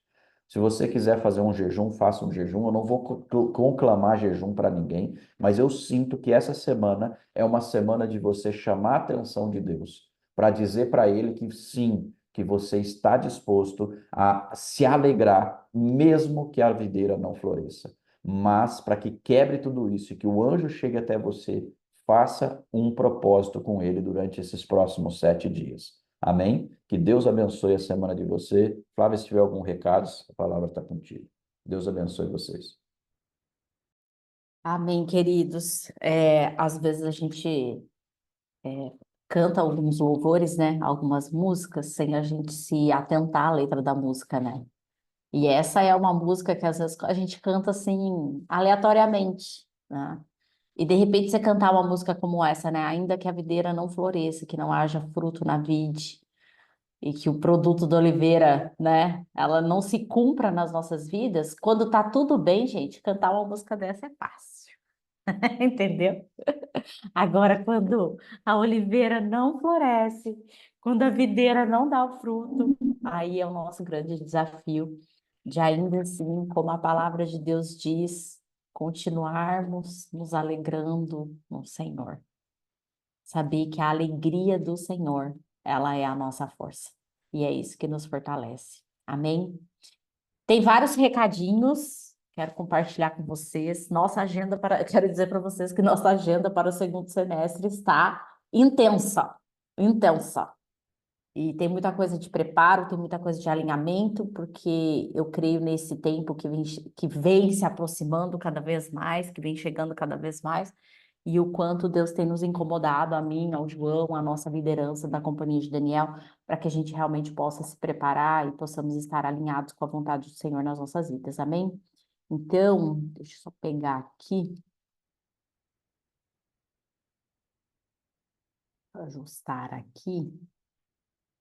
F: Se você quiser fazer um jejum, faça um jejum. Eu não vou conclamar jejum para ninguém, mas eu sinto que essa semana é uma semana de você chamar a atenção de Deus, para dizer para Ele que sim, que você está disposto a se alegrar, mesmo que a videira não floresça. Mas para que quebre tudo isso e que o anjo chegue até você, faça um propósito com ele durante esses próximos 7 dias. Amém? Que Deus abençoe a semana de você. Flávia, se tiver algum recado, a palavra está contigo. Deus abençoe vocês.
C: Amém, queridos. Às vezes a gente canta alguns louvores, né? Algumas músicas, sem a gente se atentar à letra da música, né? E essa é uma música que às vezes a gente canta assim, aleatoriamente, né? E de repente você cantar uma música como essa, né? Ainda que a videira não floresça, que não haja fruto na vide, e que o produto da oliveira, né? Ela não se cumpra nas nossas vidas, quando tá tudo bem, gente, cantar uma música dessa é fácil, entendeu? Agora, quando a oliveira não floresce, quando a videira não dá o fruto, aí é o nosso grande desafio de ainda assim, como a palavra de Deus diz, continuarmos nos alegrando no Senhor. Saber que a alegria do Senhor, ela é a nossa força. E é isso que nos fortalece. Amém? Tem vários recadinhos, quero compartilhar com vocês. Nossa agenda para, quero dizer para vocês que nossa agenda para o segundo semestre está intensa, intensa. E tem muita coisa de preparo, tem muita coisa de alinhamento, porque eu creio nesse tempo que vem se aproximando cada vez mais, que vem chegando cada vez mais, e o quanto Deus tem nos incomodado, a mim, ao João, a nossa liderança da Companhia de Daniel, para que a gente realmente possa se preparar e possamos estar alinhados com a vontade do Senhor nas nossas vidas, amém? Então, deixa eu só pegar aqui, ajustar aqui,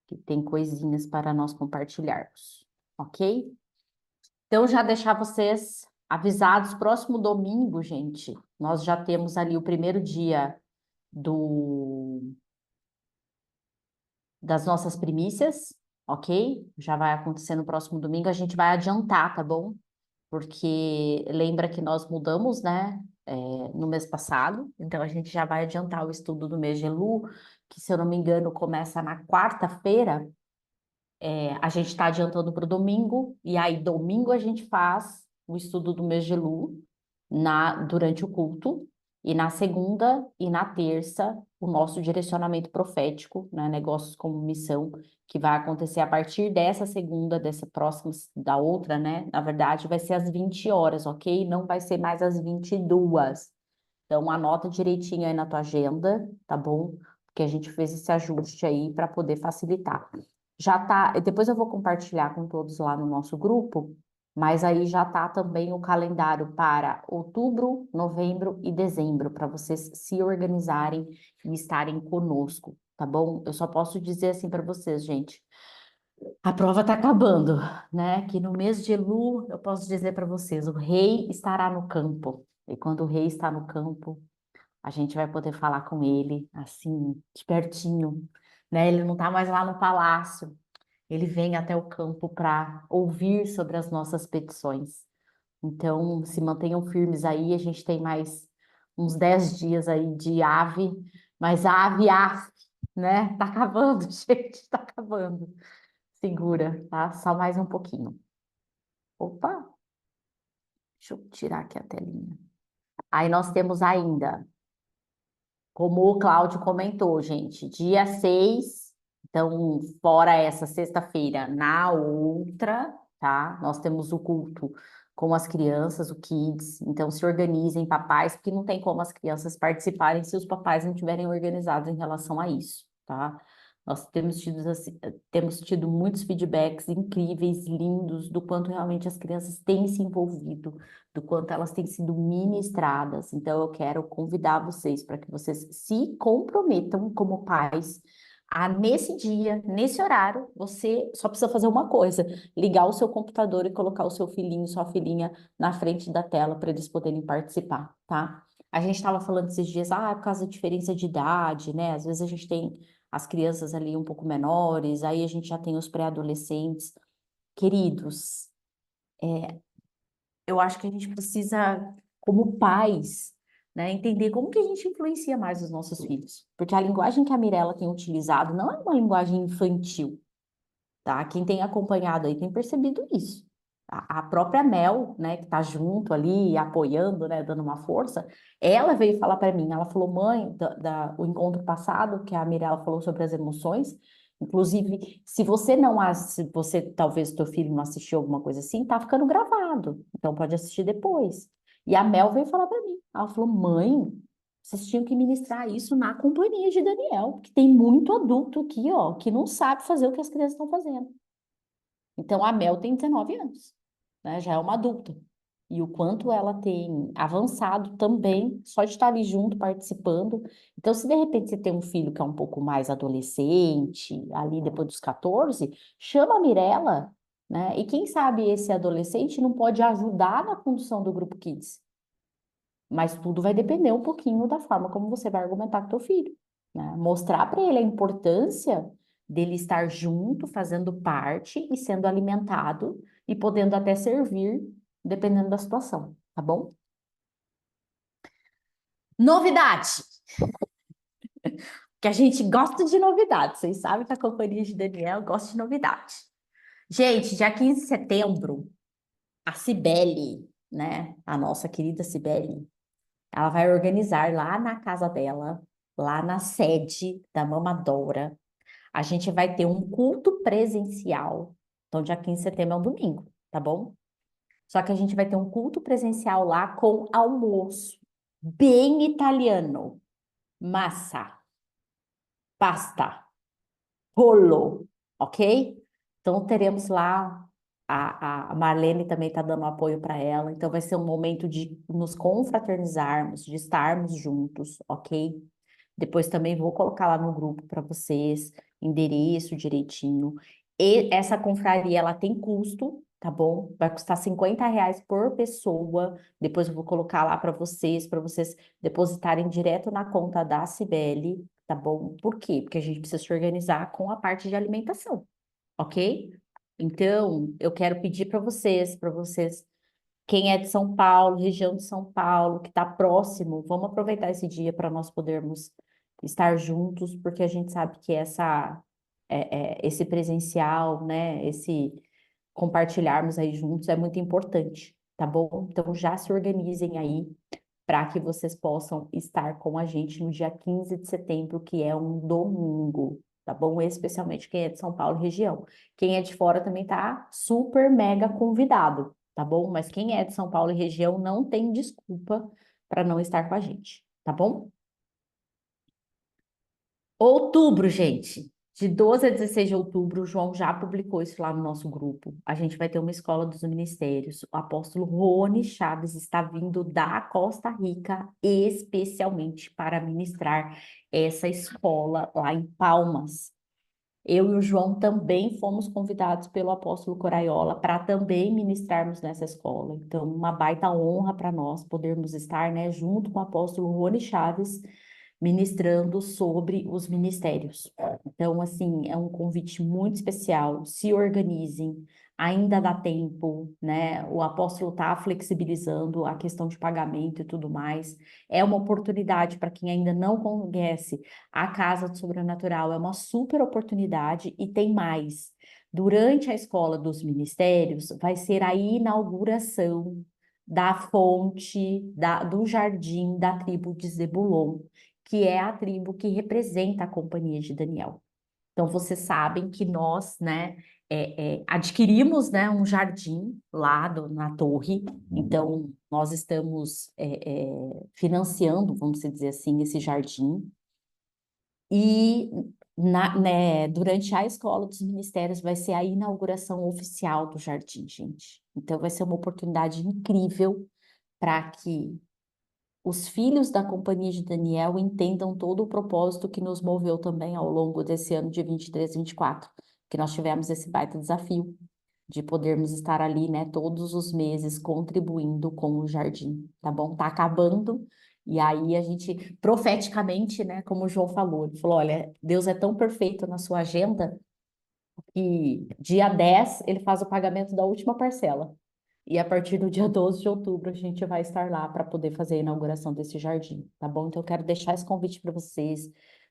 C: que tem coisinhas para nós compartilharmos, ok? Então, já deixar vocês avisados, próximo domingo, gente, nós já temos ali o primeiro dia das nossas primícias, ok? Já vai acontecer no próximo domingo, a gente vai adiantar, tá bom? Porque lembra que nós mudamos, né, no mês passado, então a gente já vai adiantar o estudo do mês de Elu, que se eu não me engano começa na quarta-feira, a gente está adiantando para o domingo, e aí domingo a gente faz o estudo do mês de Elu durante o culto, e na segunda e na terça, o nosso direcionamento profético, né, negócios como missão, que vai acontecer a partir dessa segunda, dessa próxima, da outra, né? Na verdade, vai ser às 20 horas, ok? Não vai ser mais às 22. Então, anota direitinho aí na tua agenda, tá bom? Porque a gente fez esse ajuste aí para poder facilitar. Já tá, depois eu vou compartilhar com todos lá no nosso grupo, mas aí já tá também o calendário para outubro, novembro e dezembro, para vocês se organizarem e estarem conosco, tá bom? Eu só posso dizer assim para vocês, gente, a prova tá acabando, né? Que no mês de Elu, eu posso dizer para vocês, o rei estará no campo. E quando o rei está no campo, a gente vai poder falar com ele assim, de pertinho, né? Ele não tá mais lá no palácio. Ele vem até o campo para ouvir sobre as nossas petições. Então, se mantenham firmes aí, a gente tem mais uns 10 dias aí de ave, mas a ave, né? Tá acabando, gente, tá acabando. Segura, tá? Só mais um pouquinho. Opa, deixa eu tirar aqui a telinha. Aí nós temos ainda, como o Cláudio comentou, gente, dia 6, então, fora essa sexta-feira, na outra, tá? Nós temos o culto com as crianças, o Kids, então se organizem, papais, porque não tem como as crianças participarem se os papais não estiverem organizados em relação a isso, tá? Nós temos tido muitos feedbacks incríveis, lindos, do quanto realmente as crianças têm se envolvido, do quanto elas têm sido ministradas. Então, eu quero convidar vocês para que vocês se comprometam como pais a, nesse dia, nesse horário, você só precisa fazer uma coisa: ligar o seu computador e colocar o seu filhinho, sua filhinha na frente da tela para eles poderem participar, tá? A gente estava falando esses dias, por causa da diferença de idade, né? Às vezes a gente tem as crianças ali um pouco menores, aí a gente já tem os pré-adolescentes. Queridos, eu acho que a gente precisa, como pais, né, entender como que a gente influencia mais os nossos filhos. Porque a linguagem que a Mirella tem utilizado não é uma linguagem infantil, tá? Quem tem acompanhado aí tem percebido isso. A própria Mel, né, que tá junto ali, apoiando, né, dando uma força, ela veio falar para mim, ela falou, mãe, o encontro passado, que a Mirella falou sobre as emoções, inclusive, se você não, se você, talvez teu filho não assistiu alguma coisa assim, tá ficando gravado, então pode assistir depois. E a Mel veio falar para mim, ela falou, mãe, vocês tinham que ministrar isso na companhia de Daniel, porque tem muito adulto aqui, ó, que não sabe fazer o que as crianças estão fazendo. Então, a Mel tem 19 anos, né? Já é uma adulta. E o quanto ela tem avançado também, só de estar ali junto, participando. Então, se de repente você tem um filho que é um pouco mais adolescente, ali depois dos 14, chama a Mirella, né? E quem sabe esse adolescente não pode ajudar na condução do grupo Kids. Mas tudo vai depender um pouquinho da forma como você vai argumentar com teu filho, né? Mostrar para ele a importância dele estar junto, fazendo parte e sendo alimentado e podendo até servir, dependendo da situação, tá bom? Novidade! Que a gente gosta de novidade. Vocês sabem que a companhia de Daniel gosta de novidade. Gente, dia 15 de setembro, a Cibele, né? A nossa querida Cibele, ela vai organizar lá na casa dela, lá na sede da Mamadora. A gente vai ter um culto presencial. Então, dia 15 de setembro é um domingo, tá bom? Só que a gente vai ter um culto presencial lá com almoço, bem italiano. Massa, pasta, pollo, ok? Então, teremos lá, a Marlene também está dando apoio para ela. Então, vai ser um momento de nos confraternizarmos, de estarmos juntos, ok? Depois também vou colocar lá no grupo para vocês, endereço direitinho. E essa confraria, ela tem custo, tá bom? Vai custar R$ 50 por pessoa. Depois eu vou colocar lá para vocês depositarem direto na conta da Cibele, tá bom? Por quê? Porque a gente precisa se organizar com a parte de alimentação, ok? Então, eu quero pedir para vocês quem é de São Paulo, região de São Paulo, que está próximo, vamos aproveitar esse dia para nós podermos estar juntos, porque a gente sabe que esse presencial, né, esse compartilharmos aí juntos é muito importante, tá bom? Então já se organizem aí para que vocês possam estar com a gente no dia 15 de setembro, que é um domingo, tá bom? Especialmente quem é de São Paulo região. Quem é de fora também tá super mega convidado, tá bom? Mas quem é de São Paulo e região não tem desculpa para não estar com a gente, tá bom? Outubro, gente. De 12 a 16 de outubro, o João já publicou isso lá no nosso grupo. A gente vai ter uma escola dos ministérios. O apóstolo Rony Chaves está vindo da Costa Rica, especialmente para ministrar essa escola lá em Palmas. Eu e o João também fomos convidados pelo apóstolo Coraiola para também ministrarmos nessa escola. Então, uma baita honra para nós podermos estar, né, junto com o apóstolo Rony Chaves, ministrando sobre os ministérios. Então, assim, é um convite muito especial. Se organizem, ainda dá tempo, né? O apóstolo está flexibilizando a questão de pagamento e tudo mais. É uma oportunidade para quem ainda não conhece a Casa do Sobrenatural, é uma super oportunidade e tem mais. Durante a Escola dos Ministérios, vai ser a inauguração da fonte, do jardim da tribo de Zebulon, que é a tribo que representa a companhia de Daniel. Então, vocês sabem que nós, né, adquirimos, né, um jardim lá na torre. Então, nós estamos financiando, vamos dizer assim, esse jardim. E né, durante a Escola dos Ministérios vai ser a inauguração oficial do jardim, gente. Então, vai ser uma oportunidade incrível para que os filhos da companhia de Daniel entendam todo o propósito que nos moveu também ao longo desse ano de 23, 24, que nós tivemos esse baita desafio de podermos estar ali, né, todos os meses contribuindo com o jardim, tá bom? Tá acabando, e aí a gente, profeticamente, né, como o João falou, ele falou, olha, Deus é tão perfeito na sua agenda que dia 10 ele faz o pagamento da última parcela. E a partir do dia 12 de outubro a gente vai estar lá para poder fazer a inauguração desse jardim, tá bom? Então eu quero deixar esse convite para vocês,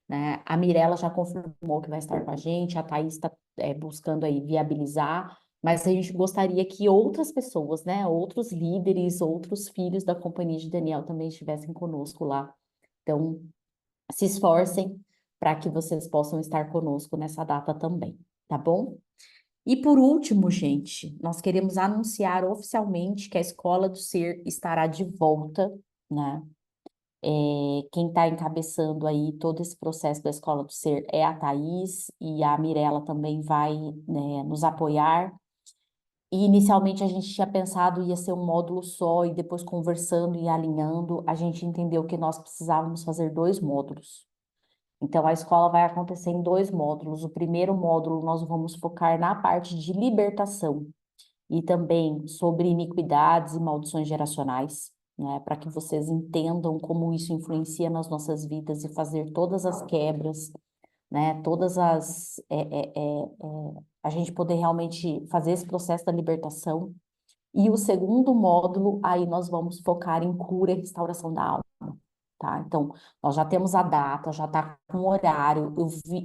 C: né? A Mirella já confirmou que vai estar com a gente, a Thaís está buscando aí viabilizar, mas a gente gostaria que outras pessoas, né? Outros líderes, outros filhos da companhia de Daniel também estivessem conosco lá. Então, se esforcem para que vocês possam estar conosco nessa data também, tá bom? E por último, gente, nós queremos anunciar oficialmente que a Escola do Ser estará de volta, né? Quem está encabeçando aí todo esse processo da Escola do Ser é a Thaís, e a Mirella também vai, né, nos apoiar. E inicialmente a gente tinha pensado ia ser um módulo só, e depois conversando e alinhando, a gente entendeu que nós precisávamos fazer 2 módulos. Então, a escola vai acontecer em 2 módulos. O primeiro módulo nós vamos focar na parte de libertação e também sobre iniquidades e maldições geracionais, né? Para que vocês entendam como isso influencia nas nossas vidas e fazer todas as quebras, né? A gente poder realmente fazer esse processo da libertação. E o segundo módulo, aí nós vamos focar em cura e restauração da alma. Tá? Então, nós já temos a data, já está com o horário.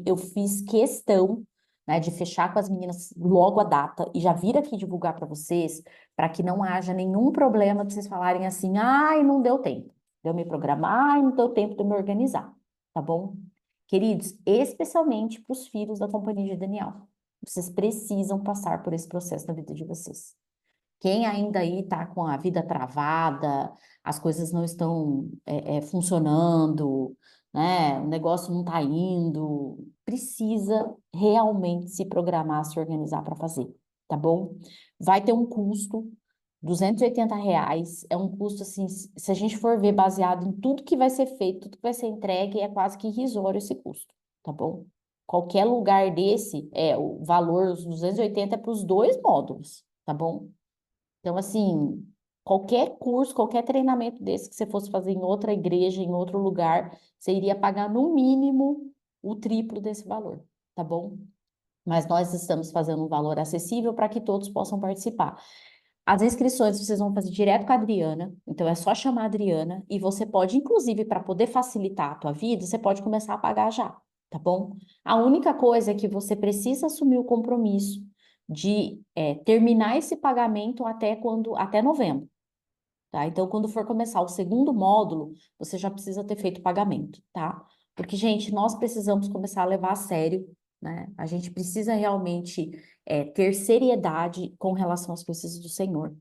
C: Eu fiz questão, né, de fechar com as meninas logo a data e já vir aqui divulgar para vocês, para que não haja nenhum problema de vocês falarem assim, ai, não deu tempo de eu me programar, ai, não deu tempo de eu me organizar, tá bom? Queridos, especialmente para os filhos da companhia de Daniel, vocês precisam passar por esse processo na vida de vocês. Quem ainda aí está com a vida travada, as coisas não estão funcionando, né? O negócio não está indo, precisa realmente se programar, se organizar para fazer, tá bom? Vai ter um custo, R$ 280, é um custo assim, se a gente for ver baseado em tudo que vai ser feito, tudo que vai ser entregue, é quase que irrisório esse custo, tá bom? Qualquer lugar desse, o valor, os 280 é para os 2 módulos, tá bom? Então, assim, qualquer curso, qualquer treinamento desse que você fosse fazer em outra igreja, em outro lugar, você iria pagar no mínimo o triplo desse valor, tá bom? Mas nós estamos fazendo um valor acessível para que todos possam participar. As inscrições vocês vão fazer direto com a Adriana, então é só chamar a Adriana, e você pode, inclusive, para poder facilitar a tua vida, você pode começar a pagar já, tá bom? A única coisa é que você precisa assumir o compromisso de terminar esse pagamento até novembro, tá? Então, quando for começar o segundo módulo, você já precisa ter feito o pagamento, tá? Porque, gente, nós precisamos começar a levar a sério, né? A gente precisa realmente ter seriedade com relação às coisas do Senhor.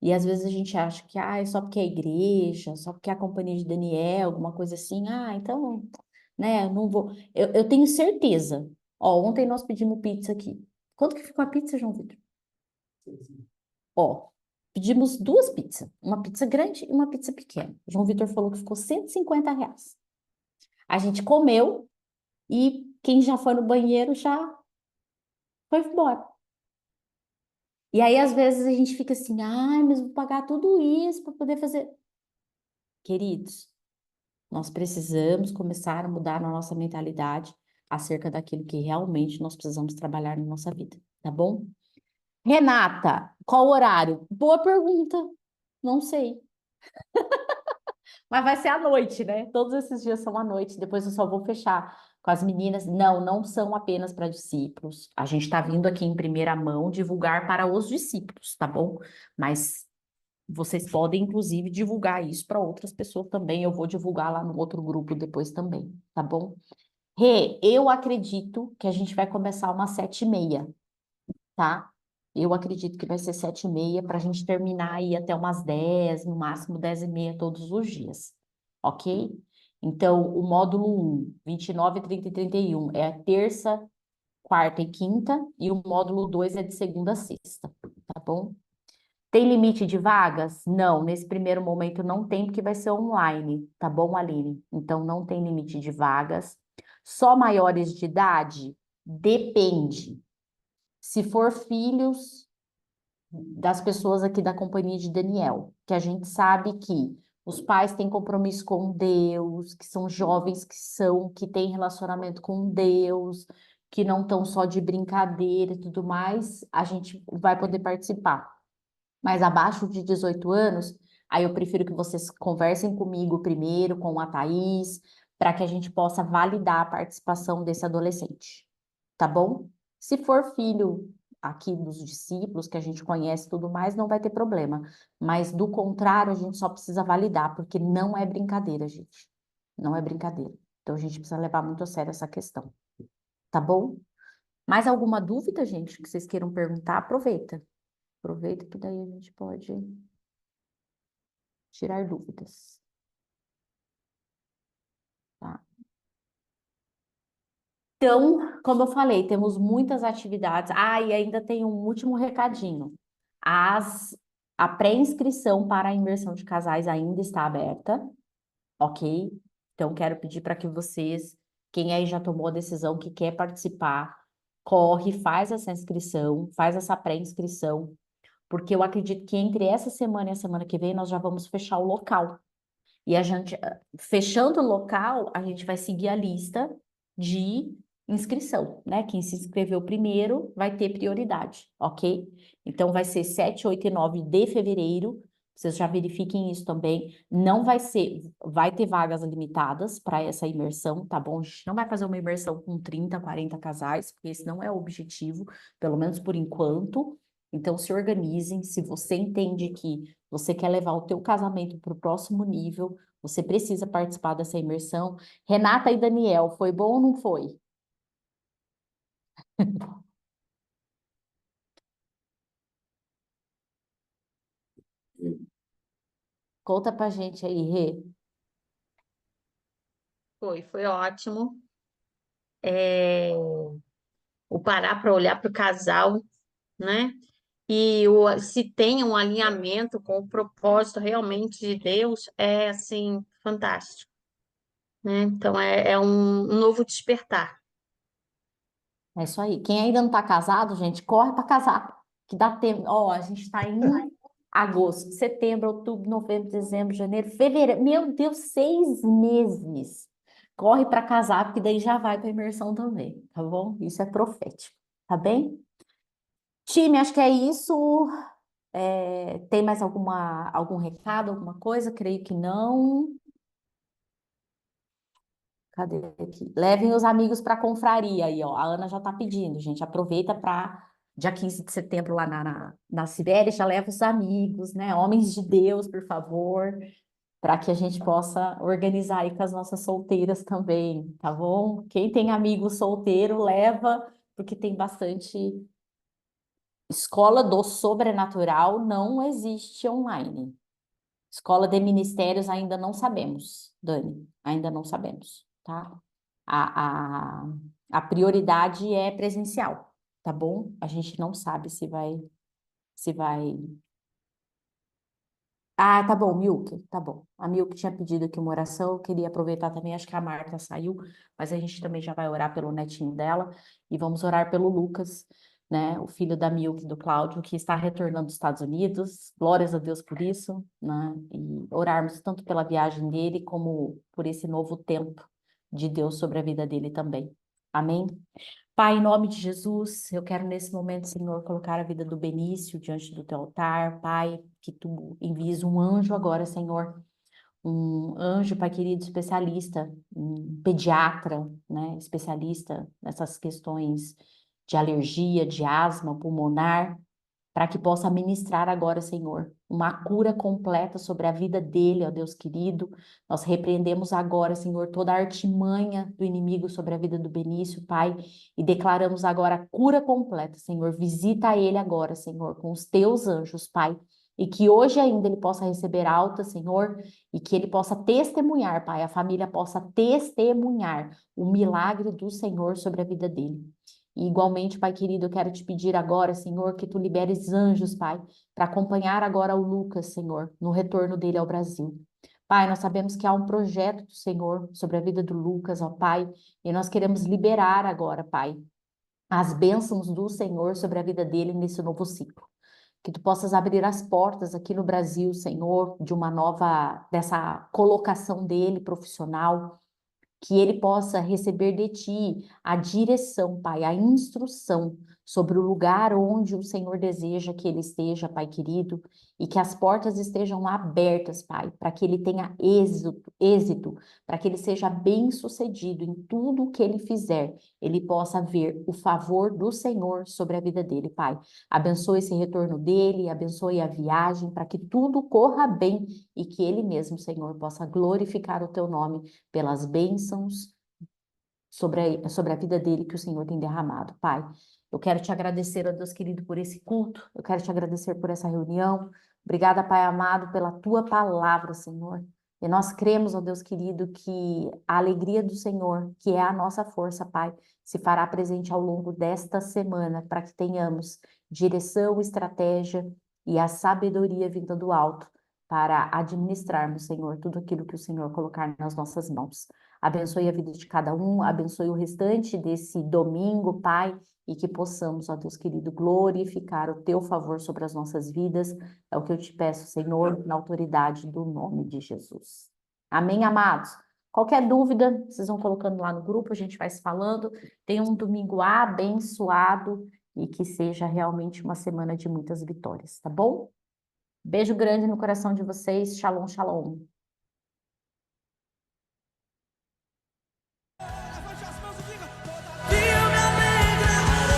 C: E às vezes a gente acha que, é só porque é igreja, só porque é a companhia de Daniel, alguma coisa assim, então, né, não vou. Eu tenho certeza. Ó, ontem nós pedimos pizza aqui. Quanto que ficou a pizza, João Vitor? Ó, pedimos 2 pizzas, uma pizza grande e uma pizza pequena. O João Vitor falou que ficou R$ 150. A gente comeu e quem já foi no banheiro já foi embora. E aí, às vezes, a gente fica assim, mas vou pagar tudo isso para poder fazer. Queridos, nós precisamos começar a mudar na nossa mentalidade acerca daquilo que realmente nós precisamos trabalhar na nossa vida, tá bom? Renata, qual o horário? Boa pergunta. Não sei. Mas vai ser à noite, né? Todos esses dias são à noite. Depois eu só vou fechar com as meninas. Não, não são apenas para discípulos. A gente está vindo aqui em primeira mão divulgar para os discípulos, tá bom? Mas vocês podem, inclusive, divulgar isso para outras pessoas também. Eu vou divulgar lá no outro grupo depois também, tá bom? Rê, eu acredito que a gente vai começar umas 7h30, tá? Eu acredito que vai ser 7h30 para a gente terminar aí até umas 10, no máximo 10h30 todos os dias, ok? Então, o módulo 1, 29, 30 e 31 é a terça, quarta e quinta, e o módulo 2 é de segunda a sexta, tá bom? Tem limite de vagas? Não, nesse primeiro momento não tem, porque vai ser online, tá bom, Aline? Então, não tem limite de vagas. Só maiores de idade? Depende. Se for filhos das pessoas aqui da companhia de Daniel, que a gente sabe que os pais têm compromisso com Deus, que são jovens que têm relacionamento com Deus, que não estão só de brincadeira e tudo mais, a gente vai poder participar. Mas abaixo de 18 anos, aí eu prefiro que vocês conversem comigo primeiro, com a Thaís, para que a gente possa validar a participação desse adolescente, tá bom? Se for filho aqui dos discípulos, que a gente conhece e tudo mais, não vai ter problema. Mas do contrário, a gente só precisa validar, porque não é brincadeira, gente. Não é brincadeira. Então a gente precisa levar muito a sério essa questão, tá bom? Mais alguma dúvida, gente, que vocês queiram perguntar? Aproveita. Aproveita que daí a gente pode tirar dúvidas. Tá? Então, como eu falei, temos muitas atividades. Ah, e ainda tem um último recadinho. A pré-inscrição para a imersão de casais ainda está aberta, ok? Então, quero pedir para que vocês, quem aí já tomou a decisão que quer participar, corre, faz essa inscrição, faz essa pré-inscrição, porque eu acredito que entre essa semana e a semana que vem nós já vamos fechar o local. E a gente, fechando o local, a gente vai seguir a lista de inscrição, né? Quem se inscreveu primeiro vai ter prioridade, ok? Então, vai ser 7, 8 e 9 de fevereiro. Vocês já verifiquem isso também. Não vai ser, vai ter vagas limitadas para essa imersão, tá bom? A gente não vai fazer uma imersão com 30, 40 casais, porque esse não é o objetivo, pelo menos por enquanto. Então, se organizem. Se você entende que você quer levar o teu casamento para o próximo nível, você precisa participar dessa imersão. Renata e Daniel, foi bom ou não foi? Conta pra gente aí, Rê.
G: Foi ótimo. O parar para olhar para o casal, né? E se tem um alinhamento com o propósito realmente de Deus, é assim, fantástico, né? Então é um novo despertar.
C: É isso aí. Quem ainda não tá casado, gente, corre para casar. Que dá tempo. Ó, a gente tá em agosto, setembro, outubro, novembro, dezembro, janeiro, fevereiro. Meu Deus, 6 meses. Corre para casar, porque daí já vai para imersão também, tá bom? Isso é profético, tá bem? Time, acho que é isso. Tem mais algum recado, alguma coisa? Creio que não. Cadê aqui? Levem os amigos para a confraria aí, ó. A Ana já está pedindo, gente. Aproveita para dia 15 de setembro lá na Sibéria, já leva os amigos, né? Homens de Deus, por favor, para que a gente possa organizar aí com as nossas solteiras também, tá bom? Quem tem amigo solteiro, leva, porque tem bastante. Escola do Sobrenatural não existe online. Escola de Ministérios ainda não sabemos, Dani, ainda não sabemos, tá? A, a, a prioridade é presencial, tá bom? A gente não sabe se vai. Ah, tá bom, Milk, tá bom. A Milk tinha pedido aqui uma oração, eu queria aproveitar também, acho que a Marta saiu, mas a gente também já vai orar pelo netinho dela e vamos orar pelo Lucas, né, o filho da Milk e do Cláudio, que está retornando dos Estados Unidos. Glórias a Deus por isso, né? E orarmos tanto pela viagem dele como por esse novo tempo de Deus sobre a vida dele também. Amém? Pai, em nome de Jesus, eu quero nesse momento, Senhor, colocar a vida do Benício diante do teu altar. Pai, que tu envies um anjo agora, Senhor, um anjo, Pai querido, especialista, um pediatra, né, especialista nessas questões de alergia, de asma pulmonar, para que possa ministrar agora, Senhor, uma cura completa sobre a vida dele, ó Deus querido. Nós repreendemos agora, Senhor, toda a artimanha do inimigo sobre a vida do Benício, Pai, e declaramos agora a cura completa, Senhor. Visita ele agora, Senhor, com os teus anjos, Pai, e que hoje ainda ele possa receber alta, Senhor, e que ele possa testemunhar, Pai, a família possa testemunhar o milagre do Senhor sobre a vida dele. E igualmente, Pai querido, eu quero te pedir agora, Senhor, que tu liberes anjos, Pai, para acompanhar agora o Lucas, Senhor, no retorno dele ao Brasil. Pai, nós sabemos que há um projeto do Senhor sobre a vida do Lucas, ó Pai, e nós queremos liberar agora, Pai, as bênçãos do Senhor sobre a vida dele nesse novo ciclo. Que tu possas abrir as portas aqui no Brasil, Senhor, dessa colocação dele profissional, que ele possa receber de ti a direção, Pai, a instrução sobre o lugar onde o Senhor deseja que ele esteja, Pai querido, e que as portas estejam abertas, Pai, para que ele tenha êxito, para que ele seja bem-sucedido em tudo o que ele fizer, ele possa ver o favor do Senhor sobre a vida dele, Pai. Abençoe esse retorno dele, abençoe a viagem, para que tudo corra bem e que ele mesmo, Senhor, possa glorificar o teu nome pelas bênçãos sobre a vida dele que o Senhor tem derramado, Pai. Eu quero te agradecer, ó Deus querido, por esse culto, eu quero te agradecer por essa reunião. Obrigada, Pai amado, pela tua palavra, Senhor. E nós cremos, ó Deus querido, que a alegria do Senhor, que é a nossa força, Pai, se fará presente ao longo desta semana, para que tenhamos direção, estratégia e a sabedoria vinda do alto para administrarmos, Senhor, tudo aquilo que o Senhor colocar nas nossas mãos. Abençoe a vida de cada um, abençoe o restante desse domingo, Pai, e que possamos, ó Deus querido, glorificar o teu favor sobre as nossas vidas. É o que eu te peço, Senhor, na autoridade do nome de Jesus. Amém, amados? Qualquer dúvida, vocês vão colocando lá no grupo, a gente vai se falando. Tenha um domingo abençoado e que seja realmente uma semana de muitas vitórias, tá bom? Beijo grande no coração de vocês. Shalom, shalom.
A: Levante as mãos e diga: todavia eu me alegrarei.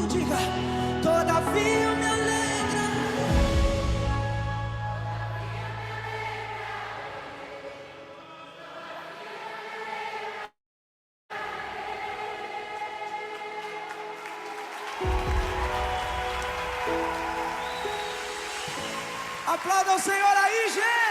A: Diga: todavia eu me alegrarei. Aplauda o Senhor aí, gente!